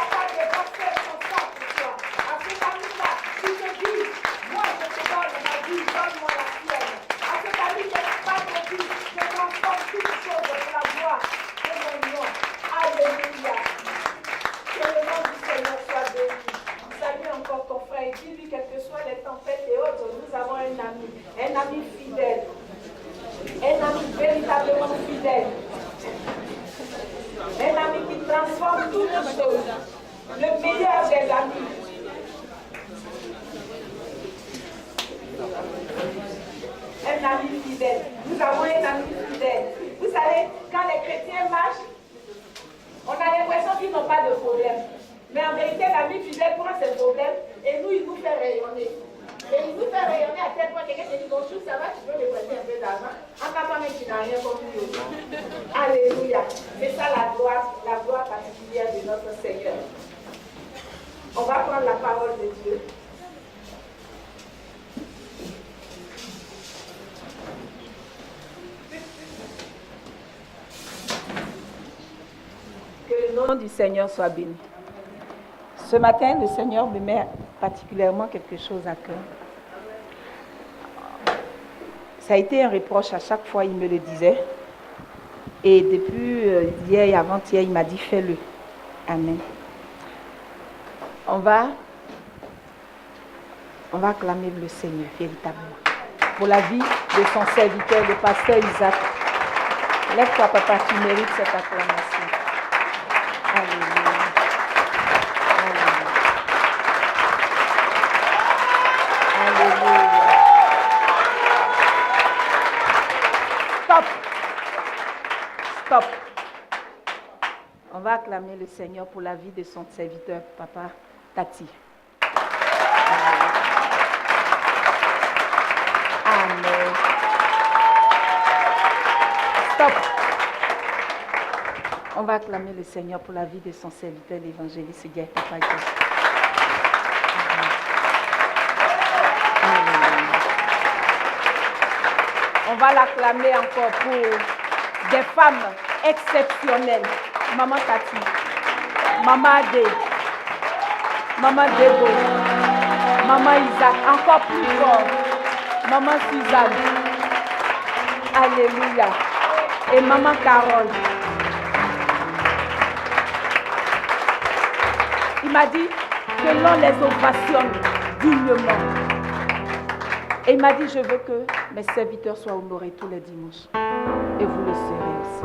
capable de passer son sang pour toi. À cet ami-là qui te dit, moi je te donne ma vie, donne-moi la tienne. À cet ami qui n'a pas de vie, je transforme toutes choses pour la gloire de mon nom. Alléluia. Que le nom du Seigneur soit béni. Salue encore ton frère et dis-lui, quelles que soient les tempêtes et autres, nous avons un ami fidèle. Un ami véritablement fidèle. Un ami qui transforme toutes les choses. Le meilleur des amis. Un ami fidèle. Nous avons un ami fidèle. Vous savez, quand les chrétiens marchent, on a l'impression qu'ils n'ont pas de problème. Mais en vérité, l'ami fidèle prend ses problèmes et nous, il nous fait rayonner. Et il nous fait rayonner à tel point que quelqu'un te dit, bonjour, ça va, tu peux me prêter un peu d'argent. En tant que tu n'as rien comme lui. Alléluia. C'est ça la gloire particulière de notre Seigneur. On va prendre la parole de Dieu. Que le nom du Seigneur soit béni. Ce matin, le Seigneur me met particulièrement quelque chose à cœur. Ça a été un reproche à chaque fois, il me le disait. Et depuis hier et avant-hier, il m'a dit, fais-le. Amen. On va acclamer le Seigneur véritablement. Pour la vie de son serviteur, le pasteur Isaac. Lève-toi, papa, tu mérites cette acclamation. Alléluia. Alléluia. Stop. On va acclamer le Seigneur pour la vie de son serviteur, papa Tati. Amen. Stop. On va acclamer le Seigneur pour la vie de son serviteur, l'évangéliste Guy, papa Guy. On va l'acclamer encore pour des femmes exceptionnelles. Maman Tati, Maman Adé, Maman Debo, Maman Isaac, encore plus fort, Maman Suzanne. Alléluia. Et Maman Carole. Il m'a dit que l'on les ovationne dignement. Et il m'a dit, je veux que mes serviteurs soient honorés tous les dimanches. Et vous le serez aussi.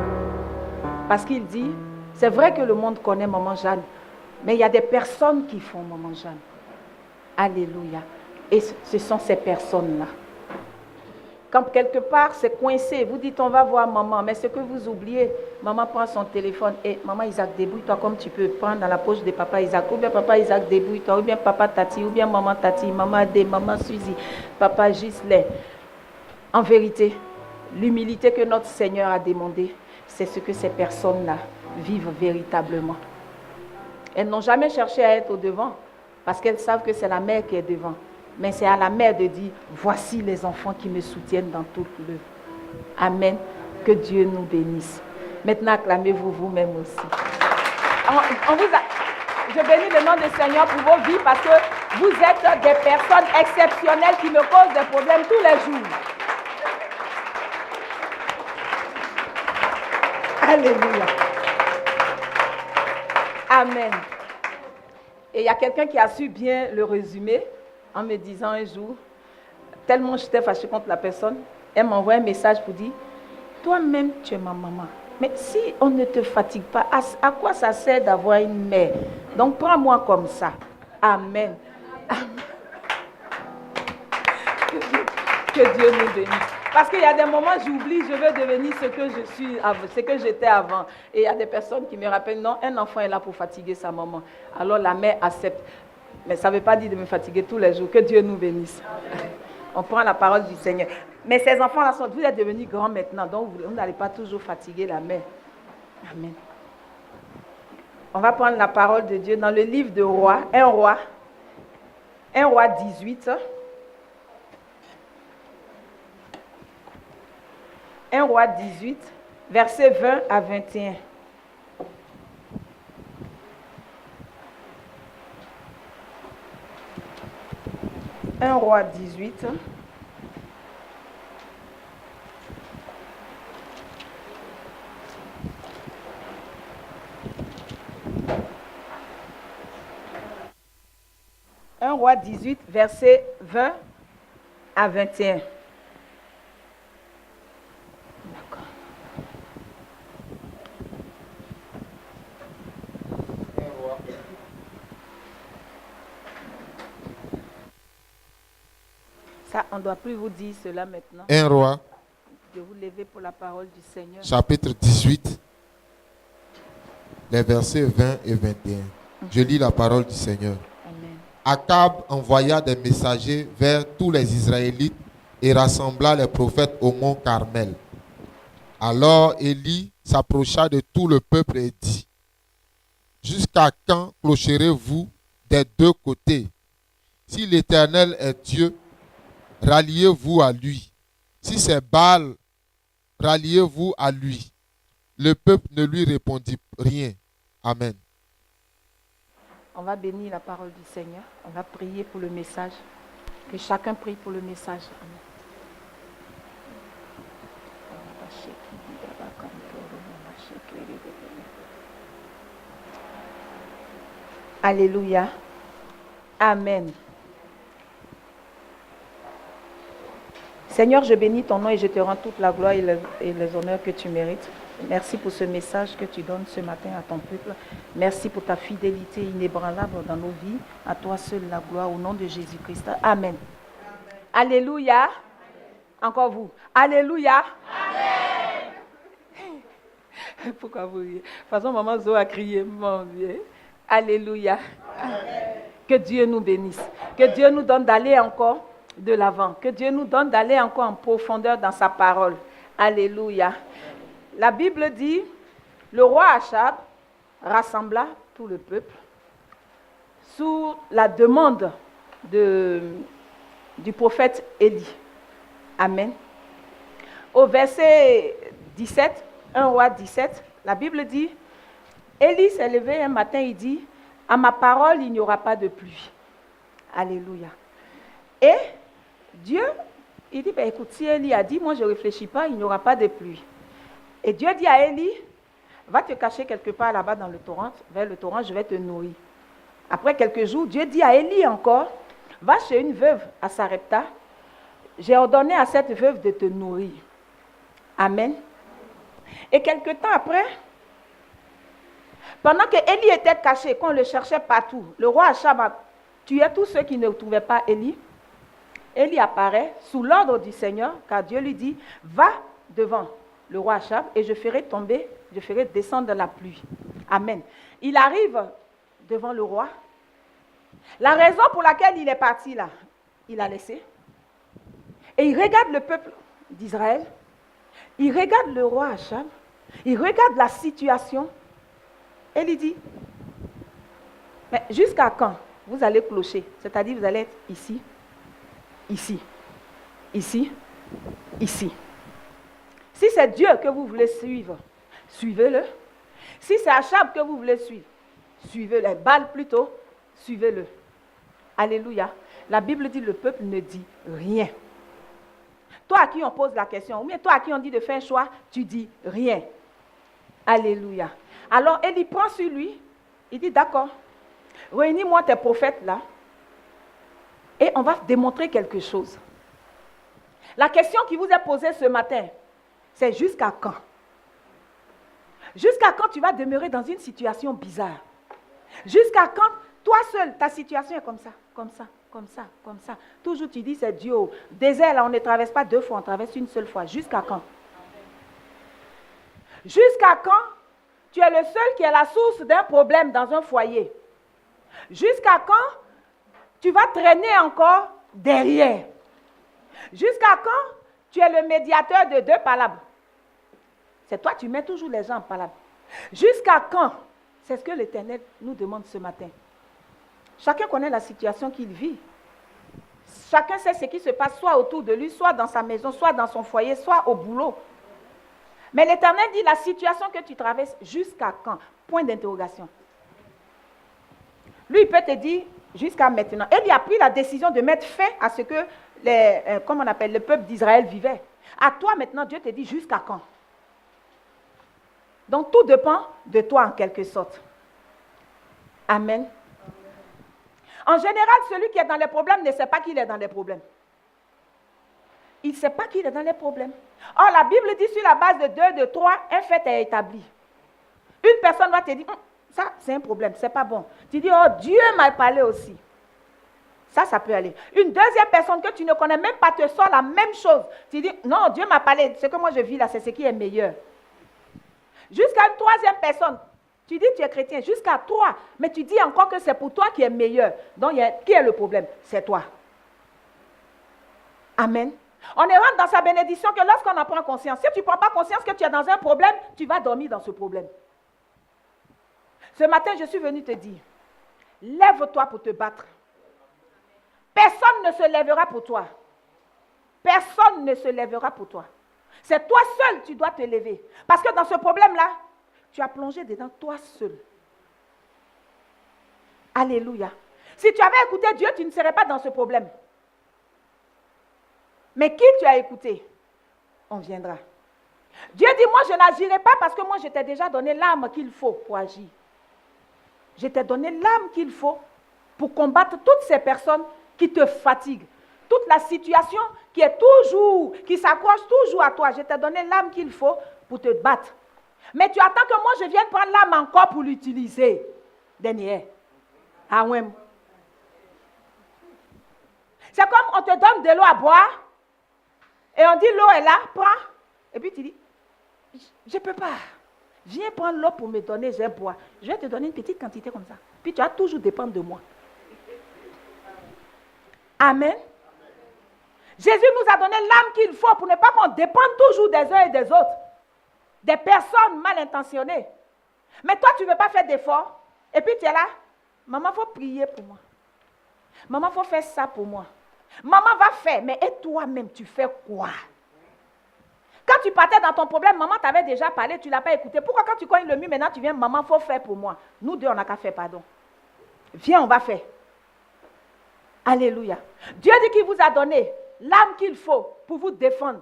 Parce qu'il dit, c'est vrai que le monde connaît Maman Jeanne, mais il y a des personnes qui font Maman Jeanne. Alléluia. Et ce sont ces personnes-là. Quand quelque part c'est coincé, vous dites on va voir maman, mais ce que vous oubliez, maman prend son téléphone et maman Isaac, débrouille-toi comme tu peux, prendre dans la poche de papa Isaac, ou bien papa Isaac, débrouille-toi, ou bien papa Tati, ou bien maman Tati, maman Adé, maman Suzy, papa Gisley. En vérité, l'humilité que notre Seigneur a demandé, c'est ce que ces personnes-là vivent véritablement. Elles n'ont jamais cherché à être au devant, parce qu'elles savent que c'est la mère qui est devant. Mais c'est à la mère de dire, voici les enfants qui me soutiennent dans toute l'œuvre. Amen. Que Dieu nous bénisse. Maintenant, acclamez-vous vous-même aussi. Je bénis le nom du Seigneur pour vos vies parce que vous êtes des personnes exceptionnelles qui me causent des problèmes tous les jours. Alléluia. Amen. Et il y a quelqu'un qui a su bien le résumer en me disant un jour, tellement j'étais fâchée contre la personne, elle m'envoie un message pour dire, toi-même tu es ma maman. Mais si on ne te fatigue pas, à quoi ça sert d'avoir une mère? Donc prends-moi comme ça. Amen. Amen. Que Dieu nous bénisse. Parce qu'il y a des moments, j'oublie, je veux devenir ce que je suis, ce que j'étais avant. Et il y a des personnes qui me rappellent, non, un enfant est là pour fatiguer sa maman. Alors la mère accepte. Mais ça ne veut pas dire de me fatiguer tous les jours. Que Dieu nous bénisse. On prend la parole du Seigneur. Mais ces enfants-là, vous êtes devenus grands maintenant, donc vous n'allez pas toujours fatiguer la mère. Amen. On va prendre la parole de Dieu dans le livre de Rois, 1 Roi 18. 1 Roi 18, versets 20 à 21. 1 Roi 18. Un Roi 18, versets 20 à 21. D'accord. Ça, on ne doit plus vous dire cela maintenant. 1 Roi, De vous lever pour la parole du Seigneur. chapitre 18, les versets 20 et 21. Je lis la parole du Seigneur. Amen. Akab envoya des messagers vers tous les Israélites et rassembla les prophètes au mont Carmel. Alors Élie s'approcha de tout le peuple et dit: Jusqu'à quand clocherez-vous des deux côtés? Si l'Éternel est Dieu, ralliez-vous à lui. Si c'est Baal, ralliez-vous à lui. Le peuple ne lui répondit rien. Amen. On va bénir la parole du Seigneur. On va prier pour le message. Que chacun prie pour le message. Amen. Alléluia. Amen. Seigneur, je bénis ton nom et je te rends toute la gloire et les honneurs que tu mérites. Merci pour ce message que tu donnes ce matin à ton peuple. Merci pour ta fidélité inébranlable dans nos vies. À toi seul la gloire au nom de Jésus-Christ. Amen. Alléluia. Encore vous. Alléluia. Amen. Pourquoi vous riez? De toute façon, maman Zo a crié, mon Dieu. Alléluia. Amen. Que Dieu nous bénisse. Que Dieu nous donne d'aller encore de l'avant. Que Dieu nous donne d'aller encore en profondeur dans sa parole. Alléluia. La Bible dit, le roi Achab rassembla tout le peuple sous la demande du prophète Élie. Amen. Au verset 17, 1 Roi 17, la Bible dit, Élie s'est levé un matin, il dit, à ma parole, il n'y aura pas de pluie. Alléluia. Et Dieu, il dit, ben, écoute, si Élie a dit, moi je ne réfléchis pas, il n'y aura pas de pluie. Et Dieu dit à Élie, va te cacher quelque part là-bas dans le torrent, vers le torrent, je vais te nourrir. Après quelques jours, Dieu dit à Élie encore, va chez une veuve à Sarepta, j'ai ordonné à cette veuve de te nourrir. Amen. Et quelque temps après, pendant que Élie était caché, qu'on le cherchait partout, le roi Achab a tué tous ceux qui ne trouvaient pas Élie. Élie apparaît sous l'ordre du Seigneur, car Dieu lui dit, va devant le roi Achab et je ferai descendre la pluie. Amen. Il arrive devant le roi. La raison pour laquelle il est parti là, il a laissé. Et il regarde le peuple d'Israël. Il regarde le roi Achab. Il regarde la situation. Et il dit, mais jusqu'à quand vous allez clocher? C'est-à-dire vous allez être ici, ici, ici, ici. Si c'est Dieu que vous voulez suivre, suivez-le. Si c'est Achab que vous voulez suivre, suivez-le. Baal plutôt, suivez-le. Alléluia. La Bible dit, le peuple ne dit rien. Toi à qui on pose la question, ou bien toi à qui on dit de faire un choix, tu dis rien. Alléluia. Alors Élie prend sur lui, il dit, d'accord, réunis-moi tes prophètes là, et on va démontrer quelque chose. La question qui vous est posée ce matin, c'est jusqu'à quand? Jusqu'à quand tu vas demeurer dans une situation bizarre? Jusqu'à quand, toi seul, ta situation est comme ça, comme ça, comme ça, comme ça. Toujours tu dis, c'est Dieu. Désert, là, on ne traverse pas deux fois, on traverse une seule fois. Jusqu'à quand? Jusqu'à quand tu es le seul qui est la source d'un problème dans un foyer? Jusqu'à quand tu vas traîner encore derrière? Jusqu'à quand tu es le médiateur de deux palabres? C'est toi, tu mets toujours les gens en palabres. Jusqu'à quand? C'est ce que l'Éternel nous demande ce matin. Chacun connaît la situation qu'il vit. Chacun sait ce qui se passe soit autour de lui, soit dans sa maison, soit dans son foyer, soit au boulot. Mais l'Éternel dit la situation que tu traverses, jusqu'à quand? Point d'interrogation. Lui, il peut te dire jusqu'à maintenant. Et il a pris la décision de mettre fin à ce que le peuple d'Israël vivait. À toi maintenant, Dieu te dit jusqu'à quand? Donc tout dépend de toi en quelque sorte. Amen. En général, celui qui est dans les problèmes ne sait pas qu'il est dans les problèmes. Il ne sait pas qu'il est dans les problèmes. Or, la Bible dit sur la base de 2, de 3, un fait est établi. Une personne va te dire, ça c'est un problème, c'est pas bon. Tu dis, oh Dieu m'a parlé aussi. Ça peut aller. Une deuxième personne que tu ne connais même pas te sort la même chose. Tu dis, non, Dieu m'a parlé, ce que moi je vis là, c'est ce qui est meilleur. Jusqu'à une troisième personne, tu dis tu es chrétien, jusqu'à toi, mais tu dis encore que c'est pour toi qui est meilleur. Donc, qui est le problème? C'est toi. Amen. On est rentre dans sa bénédiction que lorsqu'on en prend conscience, si tu ne prends pas conscience que tu es dans un problème, tu vas dormir dans ce problème. Ce matin, je suis venu te dire, lève-toi pour te battre. Personne ne se lèvera pour toi. Personne ne se lèvera pour toi. C'est toi seul tu dois te lever. Parce que dans ce problème-là, tu as plongé dedans toi seul. Alléluia. Si tu avais écouté Dieu, tu ne serais pas dans ce problème. Mais qui tu as écouté? On viendra. Dieu dit, moi je n'agirai pas parce que moi je t'ai déjà donné l'âme qu'il faut pour agir. Je t'ai donné l'âme qu'il faut pour combattre toutes ces personnes qui te fatiguent. Toute la situation qui s'accroche toujours à toi. Je t'ai donné l'âme qu'il faut pour te battre. Mais tu attends que moi je vienne prendre l'âme encore pour l'utiliser. Dernier. Ah ouais. C'est comme on te donne de l'eau à boire et on dit l'eau est là, prends. Et puis tu dis, je ne peux pas. Viens prendre l'eau pour me donner, je vais boire. Je vais te donner une petite quantité comme ça. Puis tu vas toujours dépendre de moi. Amen. Jésus nous a donné l'âme qu'il faut pour ne pas qu'on dépende toujours des uns et des autres. Des personnes mal intentionnées. Mais toi, tu ne veux pas faire d'efforts. Et puis tu es là. Maman, il faut prier pour moi. Maman, il faut faire ça pour moi. Maman va faire. Mais et toi-même, tu fais quoi? Quand tu partais dans ton problème, maman t'avait déjà parlé, tu ne l'as pas écouté. Pourquoi quand tu cognes le mur, maintenant tu viens, maman, il faut faire pour moi. Nous deux, on n'a qu'à faire, pardon. Viens, on va faire. Alléluia. Dieu dit qu'il vous a donné l'âme qu'il faut pour vous défendre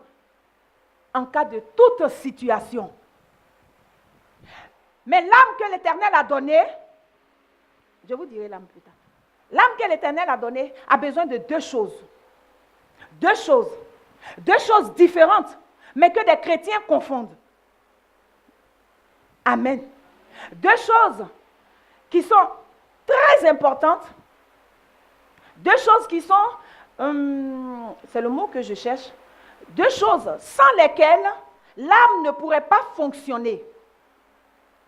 en cas de toute situation. Mais l'âme que l'Éternel a donnée, je vous dirai l'âme plus tard. L'âme que l'Éternel a donnée a besoin de deux choses. Deux choses. Deux choses différentes, mais que des chrétiens confondent. Amen. Deux choses qui sont très importantes. Deux choses qui sont, c'est le mot que je cherche, deux choses sans lesquelles l'âme ne pourrait pas fonctionner.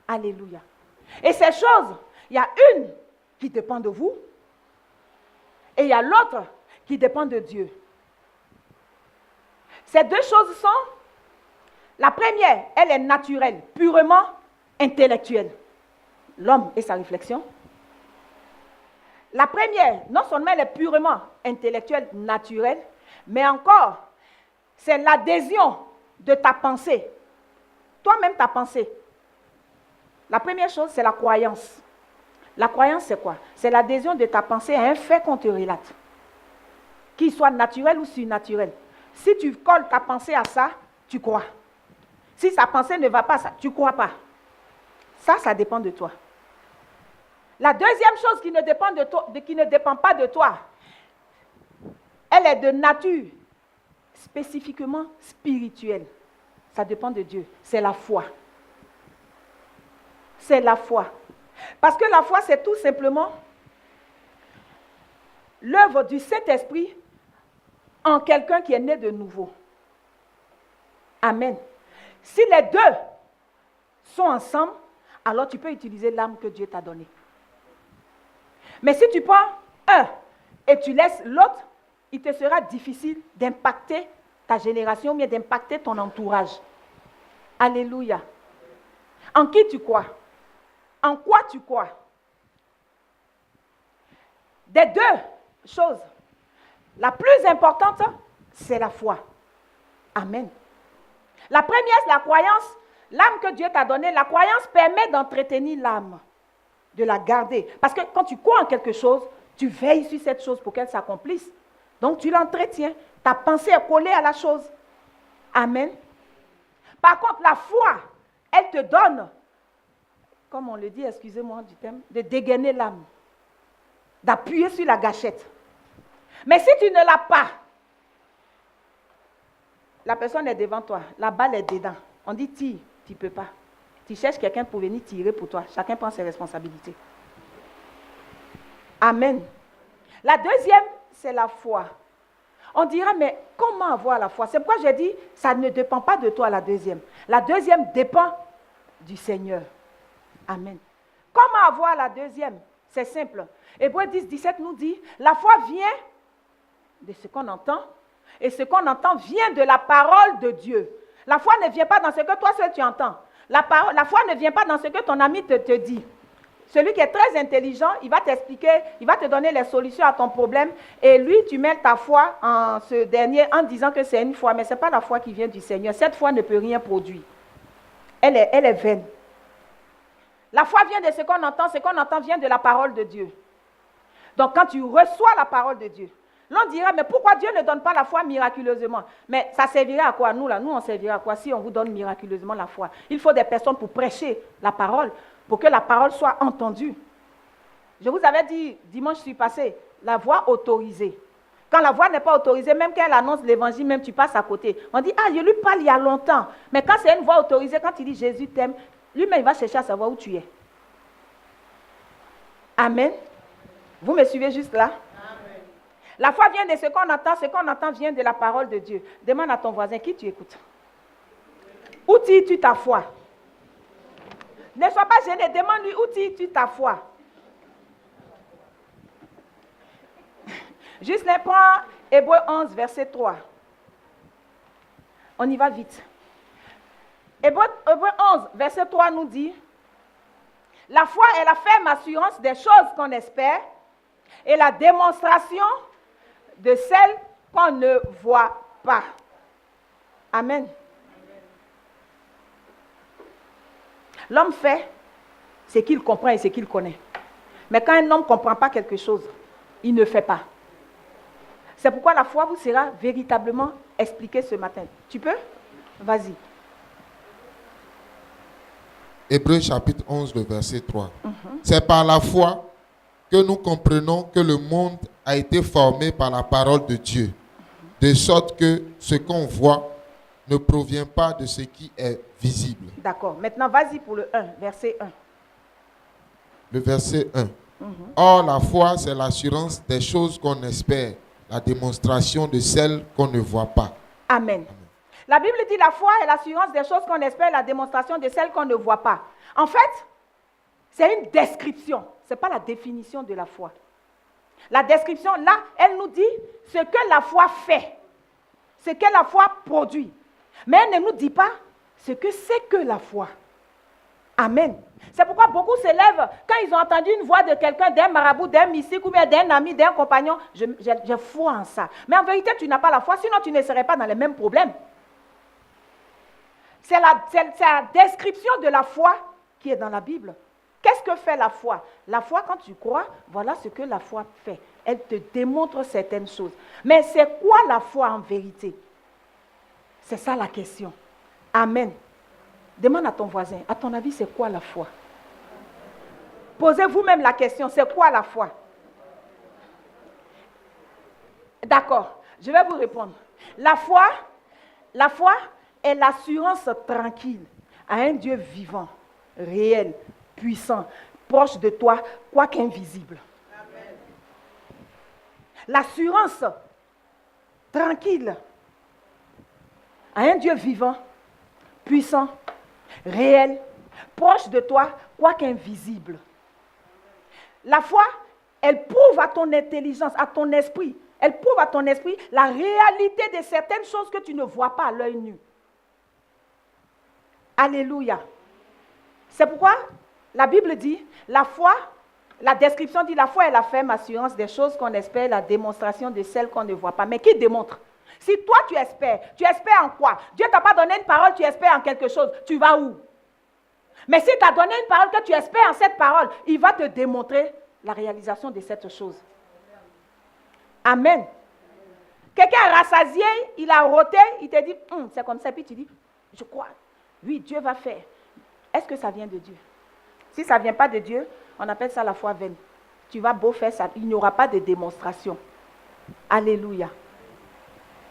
Alléluia. Et ces choses, il y a une qui dépend de vous et il y a l'autre qui dépend de Dieu. Ces deux choses sont, la première, elle est naturelle, purement intellectuelle. L'homme et sa réflexion. La première, non seulement elle est purement intellectuelle, naturelle, mais encore, c'est l'adhésion de ta pensée. Toi-même, ta pensée. La première chose, c'est la croyance. La croyance, c'est quoi? C'est l'adhésion de ta pensée à un fait qu'on te relate. Qu'il soit naturel ou surnaturel. Si tu colles ta pensée à ça, tu crois. Si sa pensée ne va pas, tu ne crois pas. Ça dépend de toi. La deuxième chose qui ne dépend pas de toi, elle est de nature spécifiquement spirituelle. Ça dépend de Dieu. C'est la foi. C'est la foi. Parce que la foi, c'est tout simplement l'œuvre du Saint-Esprit en quelqu'un qui est né de nouveau. Amen. Si les deux sont ensemble, alors tu peux utiliser l'âme que Dieu t'a donnée. Mais si tu prends un et tu laisses l'autre, il te sera difficile d'impacter ta génération, mais d'impacter ton entourage. Alléluia. En qui tu crois? En quoi tu crois? Des deux choses, la plus importante, c'est la foi. Amen. La première, c'est la croyance. L'âme que Dieu t'a donnée, la croyance permet d'entretenir l'âme. de la garder. Parce que quand tu crois en quelque chose, tu veilles sur cette chose pour qu'elle s'accomplisse. Donc tu l'entretiens. Ta pensée est collée à la chose. Amen. Par contre, la foi, elle te donne, comme on le dit, excusez-moi du terme, de dégainer l'âme, d'appuyer sur la gâchette. Mais si tu ne l'as pas, la personne est devant toi, la balle est dedans. On dit tire, tu ne peux pas. Tu cherches quelqu'un pour venir tirer pour toi. Chacun prend ses responsabilités. Amen. La deuxième, c'est la foi. On dira, mais comment avoir la foi? C'est pourquoi j'ai dit, ça ne dépend pas de toi, la deuxième. La deuxième dépend du Seigneur. Amen. Comment avoir la deuxième? C'est simple. Hébreux 10, 17 nous dit, la foi vient de ce qu'on entend, et ce qu'on entend vient de la parole de Dieu. La foi ne vient pas dans ce que toi seul tu entends. La foi ne vient pas dans ce que ton ami te dit. Celui qui est très intelligent, il va t'expliquer, il va te donner les solutions à ton problème. Et lui, tu mets ta foi en ce dernier en disant que c'est une foi. Mais ce n'est pas la foi qui vient du Seigneur. Cette foi ne peut rien produire. Elle est vaine. La foi vient de ce qu'on entend. Ce qu'on entend vient de la parole de Dieu. Donc, quand tu reçois la parole de Dieu, l'on dira, mais pourquoi Dieu ne donne pas la foi miraculeusement? Mais ça servirait à quoi? Nous, on servirait à quoi si on vous donne miraculeusement la foi? Il faut des personnes pour prêcher la parole, pour que la parole soit entendue. Je vous avais dit dimanche passé, la voix autorisée. Quand la voix n'est pas autorisée, même quand elle annonce l'évangile, même tu passes à côté. On dit, ah, je lui parle il y a longtemps. Mais quand c'est une voix autorisée, quand il dit Jésus t'aime, lui-même il va chercher à savoir où tu es. Amen. Vous me suivez juste là? Amen. La foi vient de ce qu'on entend vient de la parole de Dieu. Demande à ton voisin qui tu écoutes. Où tires-tu ta foi? Ne sois pas gêné, demande-lui où tires-tu ta foi. Juste prends Hébreux 11, verset 3. On y va vite. Hébreux 11, verset 3 nous dit, la foi est la ferme assurance des choses qu'on espère et la démonstration de celles qu'on ne voit pas. Amen. L'homme fait ce qu'il comprend et ce qu'il connaît. Mais quand un homme ne comprend pas quelque chose, il ne fait pas. C'est pourquoi la foi vous sera véritablement expliquée ce matin. Tu peux? Vas-y. Hébreux chapitre 11, le verset 3. C'est par la foi que nous comprenons que le monde a été formé par la parole de Dieu, de sorte que ce qu'on voit ne provient pas de ce qui est visible. D'accord. Maintenant, vas-y pour le 1, verset 1. Le verset 1. Or, la foi, c'est l'assurance des choses qu'on espère, la démonstration de celles qu'on ne voit pas. Amen. La Bible dit la foi est l'assurance des choses qu'on espère, la démonstration de celles qu'on ne voit pas. En fait, c'est une description. Ce n'est pas la définition de la foi. La description, là, elle nous dit ce que la foi fait, ce que la foi produit. Mais elle ne nous dit pas ce que c'est que la foi. Amen. C'est pourquoi beaucoup s'élèvent quand ils ont entendu une voix de quelqu'un, d'un marabout, d'un mystique ou bien d'un ami, d'un compagnon. J'ai foi en ça. Mais en vérité, tu n'as pas la foi, sinon tu ne serais pas dans les mêmes problèmes. C'est la description de la foi qui est dans la Bible. Qu'est-ce que fait la foi? La foi, quand tu crois, voilà ce que la foi fait. Elle te démontre certaines choses. Mais c'est quoi la foi en vérité? C'est ça la question. Amen. Demande à ton voisin, à ton avis, c'est quoi la foi? Posez vous-même la question, c'est quoi la foi? D'accord, je vais vous répondre. La foi est l'assurance tranquille à un Dieu vivant, réel, puissant, proche de toi, quoique invisible. L'assurance tranquille à un Dieu vivant, puissant, réel, proche de toi, quoique invisible. La foi, elle prouve à ton intelligence, à ton esprit, elle prouve à ton esprit la réalité de certaines choses que tu ne vois pas à l'œil nu. Alléluia. C'est pourquoi la Bible dit, la foi, la description dit, la foi est la ferme assurance des choses qu'on espère, la démonstration de celles qu'on ne voit pas. Mais qui démontre? Si toi tu espères en quoi? Dieu ne t'a pas donné une parole, tu espères en quelque chose. Tu vas où? Mais s'il t'a donné une parole que tu espères en cette parole, il va te démontrer la réalisation de cette chose. Amen. Quelqu'un est rassasié, il a roté, il te dit, c'est comme ça, puis tu dis, je crois, oui, Dieu va faire. Est-ce que ça vient de Dieu? Si ça ne vient pas de Dieu, on appelle ça la foi vaine. Tu vas beau faire ça, il n'y aura pas de démonstration. Alléluia.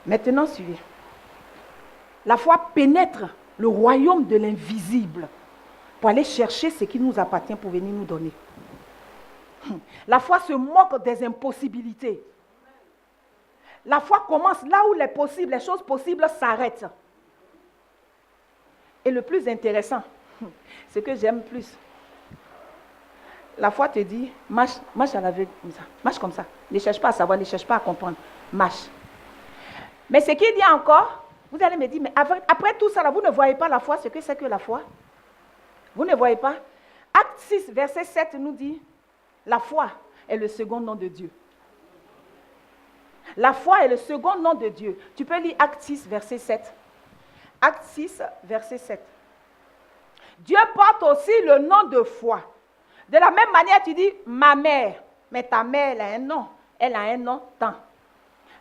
Maintenant, suivez. La foi pénètre le royaume de l'invisible pour aller chercher ce qui nous appartient pour venir nous donner. La foi se moque des impossibilités. La foi commence là où les choses possibles s'arrêtent. Et le plus intéressant, ce que j'aime plus, la foi te dit, marche à l'aveugle comme ça, marche comme ça. Ne cherche pas à savoir, ne cherche pas à comprendre, marche. Mais ce qu'il dit encore, vous allez me dire, mais après tout ça, là, vous ne voyez pas la foi, ce que c'est que la foi? Vous ne voyez pas? Acte 6, verset 7 nous dit, la foi est le second nom de Dieu. La foi est le second nom de Dieu. Tu peux lire Acte 6, verset 7. Acte 6, verset 7. Dieu porte aussi le nom de foi. De la même manière, tu dis ma mère. Mais ta mère, elle a un nom. Elle a un nom tant.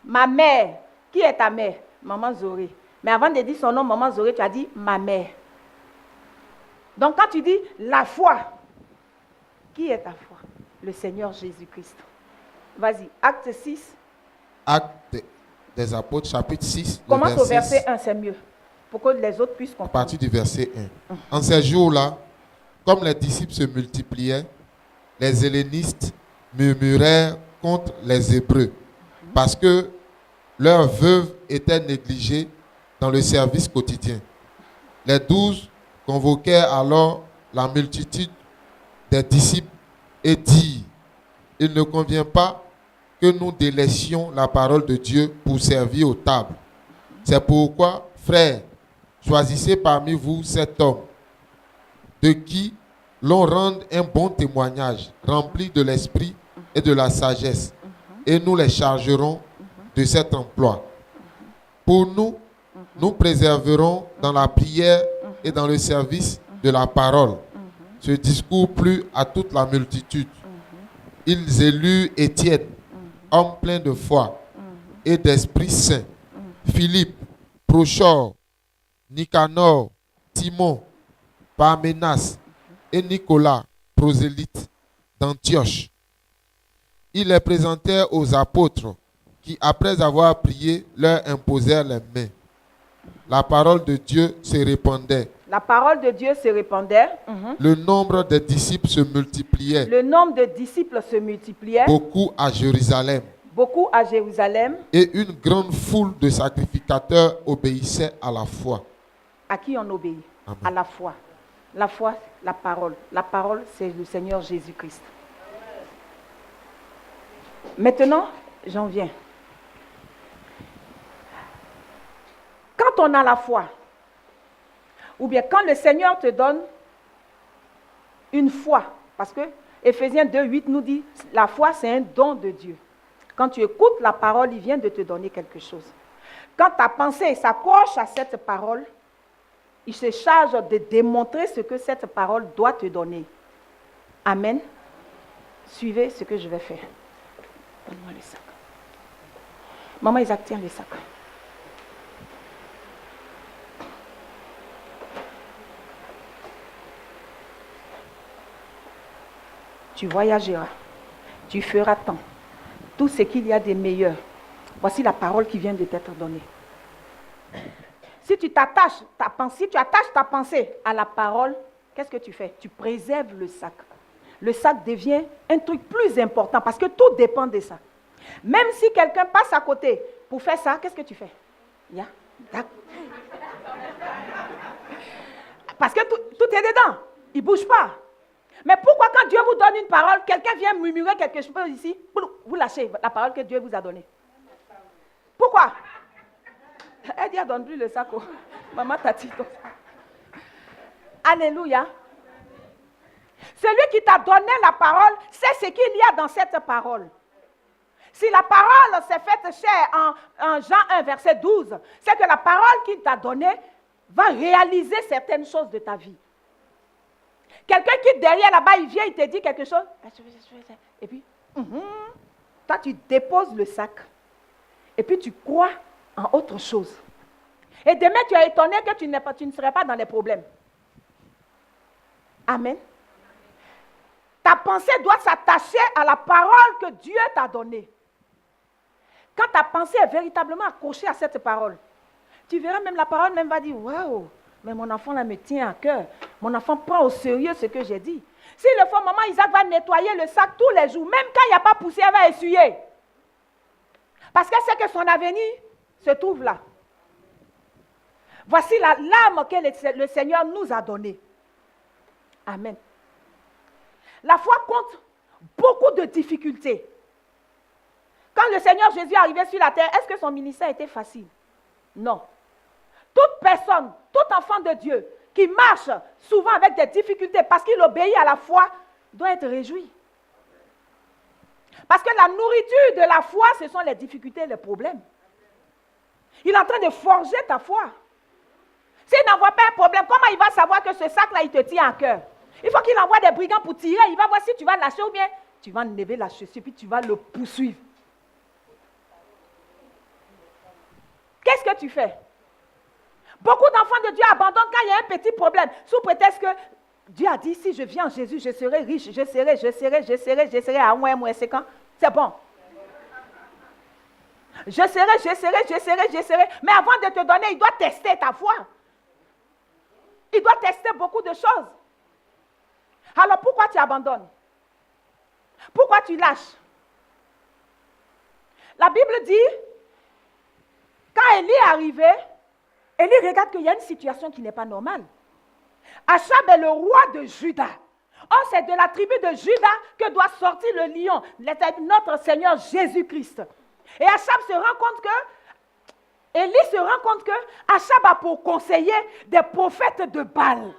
Ma mère. Qui est ta mère? Maman Zoré. Mais avant de dire son nom, Maman Zoré, tu as dit ma mère. Donc quand tu dis la foi, qui est ta foi? Le Seigneur Jésus-Christ. Vas-y, Acte 6. Acte des Apôtres, chapitre 6. Commence au verset 1, c'est mieux. Pour que les autres puissent comprendre. À partir du verset 1. En ces jours-là, comme les disciples se multipliaient, les hellénistes murmurèrent contre les Hébreux, parce que leurs veuves étaient négligées dans le service quotidien. Les 12 convoquèrent alors la multitude des disciples et dirent, il ne convient pas que nous délaissions la parole de Dieu pour servir aux tables. C'est pourquoi, frères, choisissez parmi vous cet homme, de qui l'on rende un bon témoignage, rempli de l'esprit et de la sagesse, et nous les chargerons de cet emploi. Pour nous, nous préserverons dans la prière et dans le service de la parole. Ce discours plut à toute la multitude. Ils élurent Étienne, homme plein de foi et d'Esprit Saint, Philippe, Prochor, Nicanor, Timon, Parménas et Nicolas, prosélyte d'Antioche. Ils les présentèrent aux apôtres qui, après avoir prié, leur imposèrent les mains. La parole de Dieu se répandait. La parole de Dieu se répandait. Le nombre des disciples se multipliait. Le nombre de disciples se multipliait. Beaucoup à Jérusalem. Beaucoup à Jérusalem. Et une grande foule de sacrificateurs obéissait à la foi. À qui on obéit? Amen. À la foi. La foi, la parole. La parole, c'est le Seigneur Jésus-Christ. Maintenant, j'en viens. Quand on a la foi, ou bien quand le Seigneur te donne une foi, parce que Éphésiens 2:8 nous dit, la foi c'est un don de Dieu. Quand tu écoutes la parole, il vient de te donner quelque chose. Quand ta pensée s'accroche à cette parole, il se charge de démontrer ce que cette parole doit te donner. Amen. Suivez ce que je vais faire. Donne-moi le sac. Maman Isaac, tiens le sac. Tu voyageras, tu feras tant, tout ce qu'il y a de meilleur. Voici la parole qui vient de t'être donnée. Si tu attaches ta pensée à la parole, qu'est-ce que tu fais? Tu préserves le sac. Le sac devient un truc plus important parce que tout dépend de ça. Même si quelqu'un passe à côté pour faire ça, qu'est-ce que tu fais? Parce que tout est dedans. Il ne bouge pas. Mais pourquoi quand Dieu vous donne une parole, quelqu'un vient murmurer quelque chose ici, vous lâchez la parole que Dieu vous a donnée? Pourquoi? Elle dit, donne plus le sac. Maman t'a dit ton sac. Alléluia. Celui qui t'a donné la parole, c'est ce qu'il y a dans cette parole. Si la parole s'est faite chair en Jean 1, verset 12, c'est que la parole qu'il t'a donnée va réaliser certaines choses de ta vie. Quelqu'un qui derrière là-bas, il vient, il te dit quelque chose. Et puis, toi, tu déposes le sac. Et puis, tu crois en autre chose. Et demain, tu es étonné que tu ne serais pas dans les problèmes. Amen. Ta pensée doit s'attacher à la parole que Dieu t'a donnée. Quand ta pensée est véritablement accrochée à cette parole, tu verras même la parole même va dire, waouh, mais mon enfant là me tient à cœur. Mon enfant prend au sérieux ce que j'ai dit. S'il le faut, maman Isaac va nettoyer le sac tous les jours. Même quand il n'y a pas poussé, elle va essuyer. Parce qu'elle sait que son avenir se trouve là. Voici l'âme que le Seigneur nous a donnée. Amen. La foi compte beaucoup de difficultés. Quand le Seigneur Jésus est arrivé sur la terre, est-ce que son ministère était facile? Non. Toute personne, tout enfant de Dieu qui marche souvent avec des difficultés parce qu'il obéit à la foi doit être réjoui. Parce que la nourriture de la foi, ce sont les difficultés, les problèmes. Il est en train de forger ta foi. S'il n'envoie pas un problème, comment il va savoir que ce sac-là, il te tient à cœur? Il faut qu'il envoie des brigands pour tirer. Il va voir si tu vas lâcher ou bien tu vas enlever la chaussure puis tu vas le poursuivre. Qu'est-ce que tu fais? Beaucoup d'enfants de Dieu abandonnent quand il y a un petit problème, sous prétexte que Dieu a dit, si je viens en Jésus, je serai riche, je serai à moins, c'est quand? C'est bon. Je serai. Mais avant de te donner, il doit tester ta foi. Il doit tester beaucoup de choses. Alors pourquoi tu abandonnes? Pourquoi tu lâches? La Bible dit, quand Élie est arrivé, Élie regarde qu'il y a une situation qui n'est pas normale. Achab est le roi de Juda. Or, c'est de la tribu de Juda que doit sortir le lion, notre Seigneur Jésus-Christ. Et Achab se rend compte que, Élie se rend compte que Achab a pour conseiller des prophètes de Baal.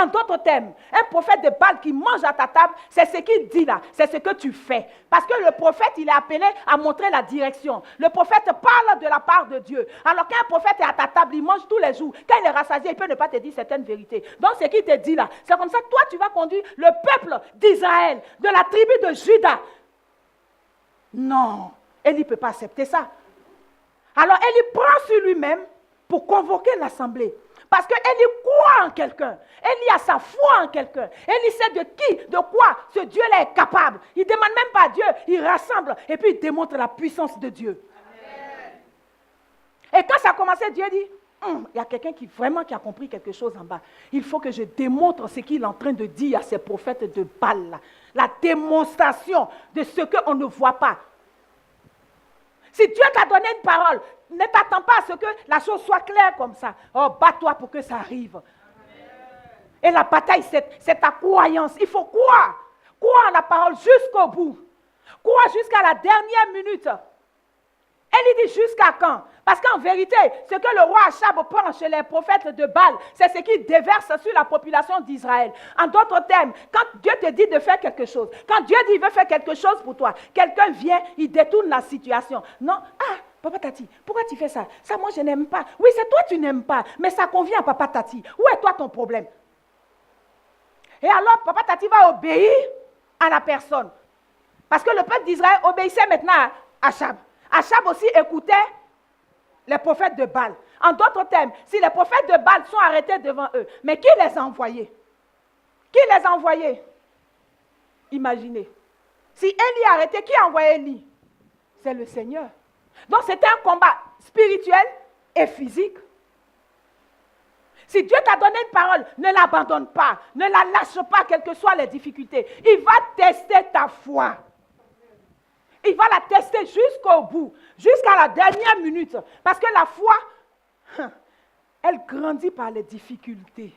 En d'autres termes, un prophète de Baal qui mange à ta table, c'est ce qu'il dit là, c'est ce que tu fais. Parce que le prophète, il est appelé à montrer la direction. Le prophète parle de la part de Dieu. Alors qu'un prophète est à ta table, il mange tous les jours. Quand il est rassasié, il peut ne pas te dire certaines vérités. Donc ce qu'il te dit là, c'est comme ça que toi, tu vas conduire le peuple d'Israël, de la tribu de Juda. Non, Élie ne peut pas accepter ça. Alors Élie prend sur lui-même pour convoquer l'assemblée. Parce qu'Élie croit en quelqu'un. Élie a sa foi en quelqu'un. Élie sait de qui, de quoi ce Dieu-là est capable. Il ne demande même pas à Dieu, il rassemble et puis il démontre la puissance de Dieu. Amen. Et quand ça a commencé, Dieu dit, il y a quelqu'un qui a compris quelque chose en bas. Il faut que je démontre ce qu'il est en train de dire à ces prophètes de Baal. La démonstration de ce qu'on ne voit pas. Si Dieu t'a donné une parole, ne t'attends pas à ce que la chose soit claire comme ça. Oh, bats-toi pour que ça arrive. Et la bataille, c'est ta croyance. Il faut croire. Croire en la parole jusqu'au bout. Croire jusqu'à la dernière minute. Elle dit jusqu'à quand? Parce qu'en vérité, ce que le roi Achab prend chez les prophètes de Baal, c'est ce qu'il déverse sur la population d'Israël. En d'autres termes, quand Dieu te dit de faire quelque chose, quand Dieu dit qu'il veut faire quelque chose pour toi, quelqu'un vient, il détourne la situation. Non, Papa Tati, pourquoi tu fais ça? Ça, moi, je n'aime pas. Oui, c'est toi, tu n'aimes pas, mais ça convient à Papa Tati. Où est toi ton problème? Et alors, Papa Tati va obéir à la personne. Parce que le peuple d'Israël obéissait maintenant à Achab. Achab aussi écoutait les prophètes de Baal. En d'autres termes, si les prophètes de Baal sont arrêtés devant eux, mais qui les a envoyés? Qui les a envoyés? Imaginez. Si Élie est arrêté, qui a envoyé Élie? C'est le Seigneur. Donc c'était un combat spirituel et physique. Si Dieu t'a donné une parole, ne l'abandonne pas. Ne la lâche pas, quelles que soient les difficultés. Il va tester ta foi. Il va la tester jusqu'au bout, jusqu'à la dernière minute. Parce que la foi, elle grandit par les difficultés.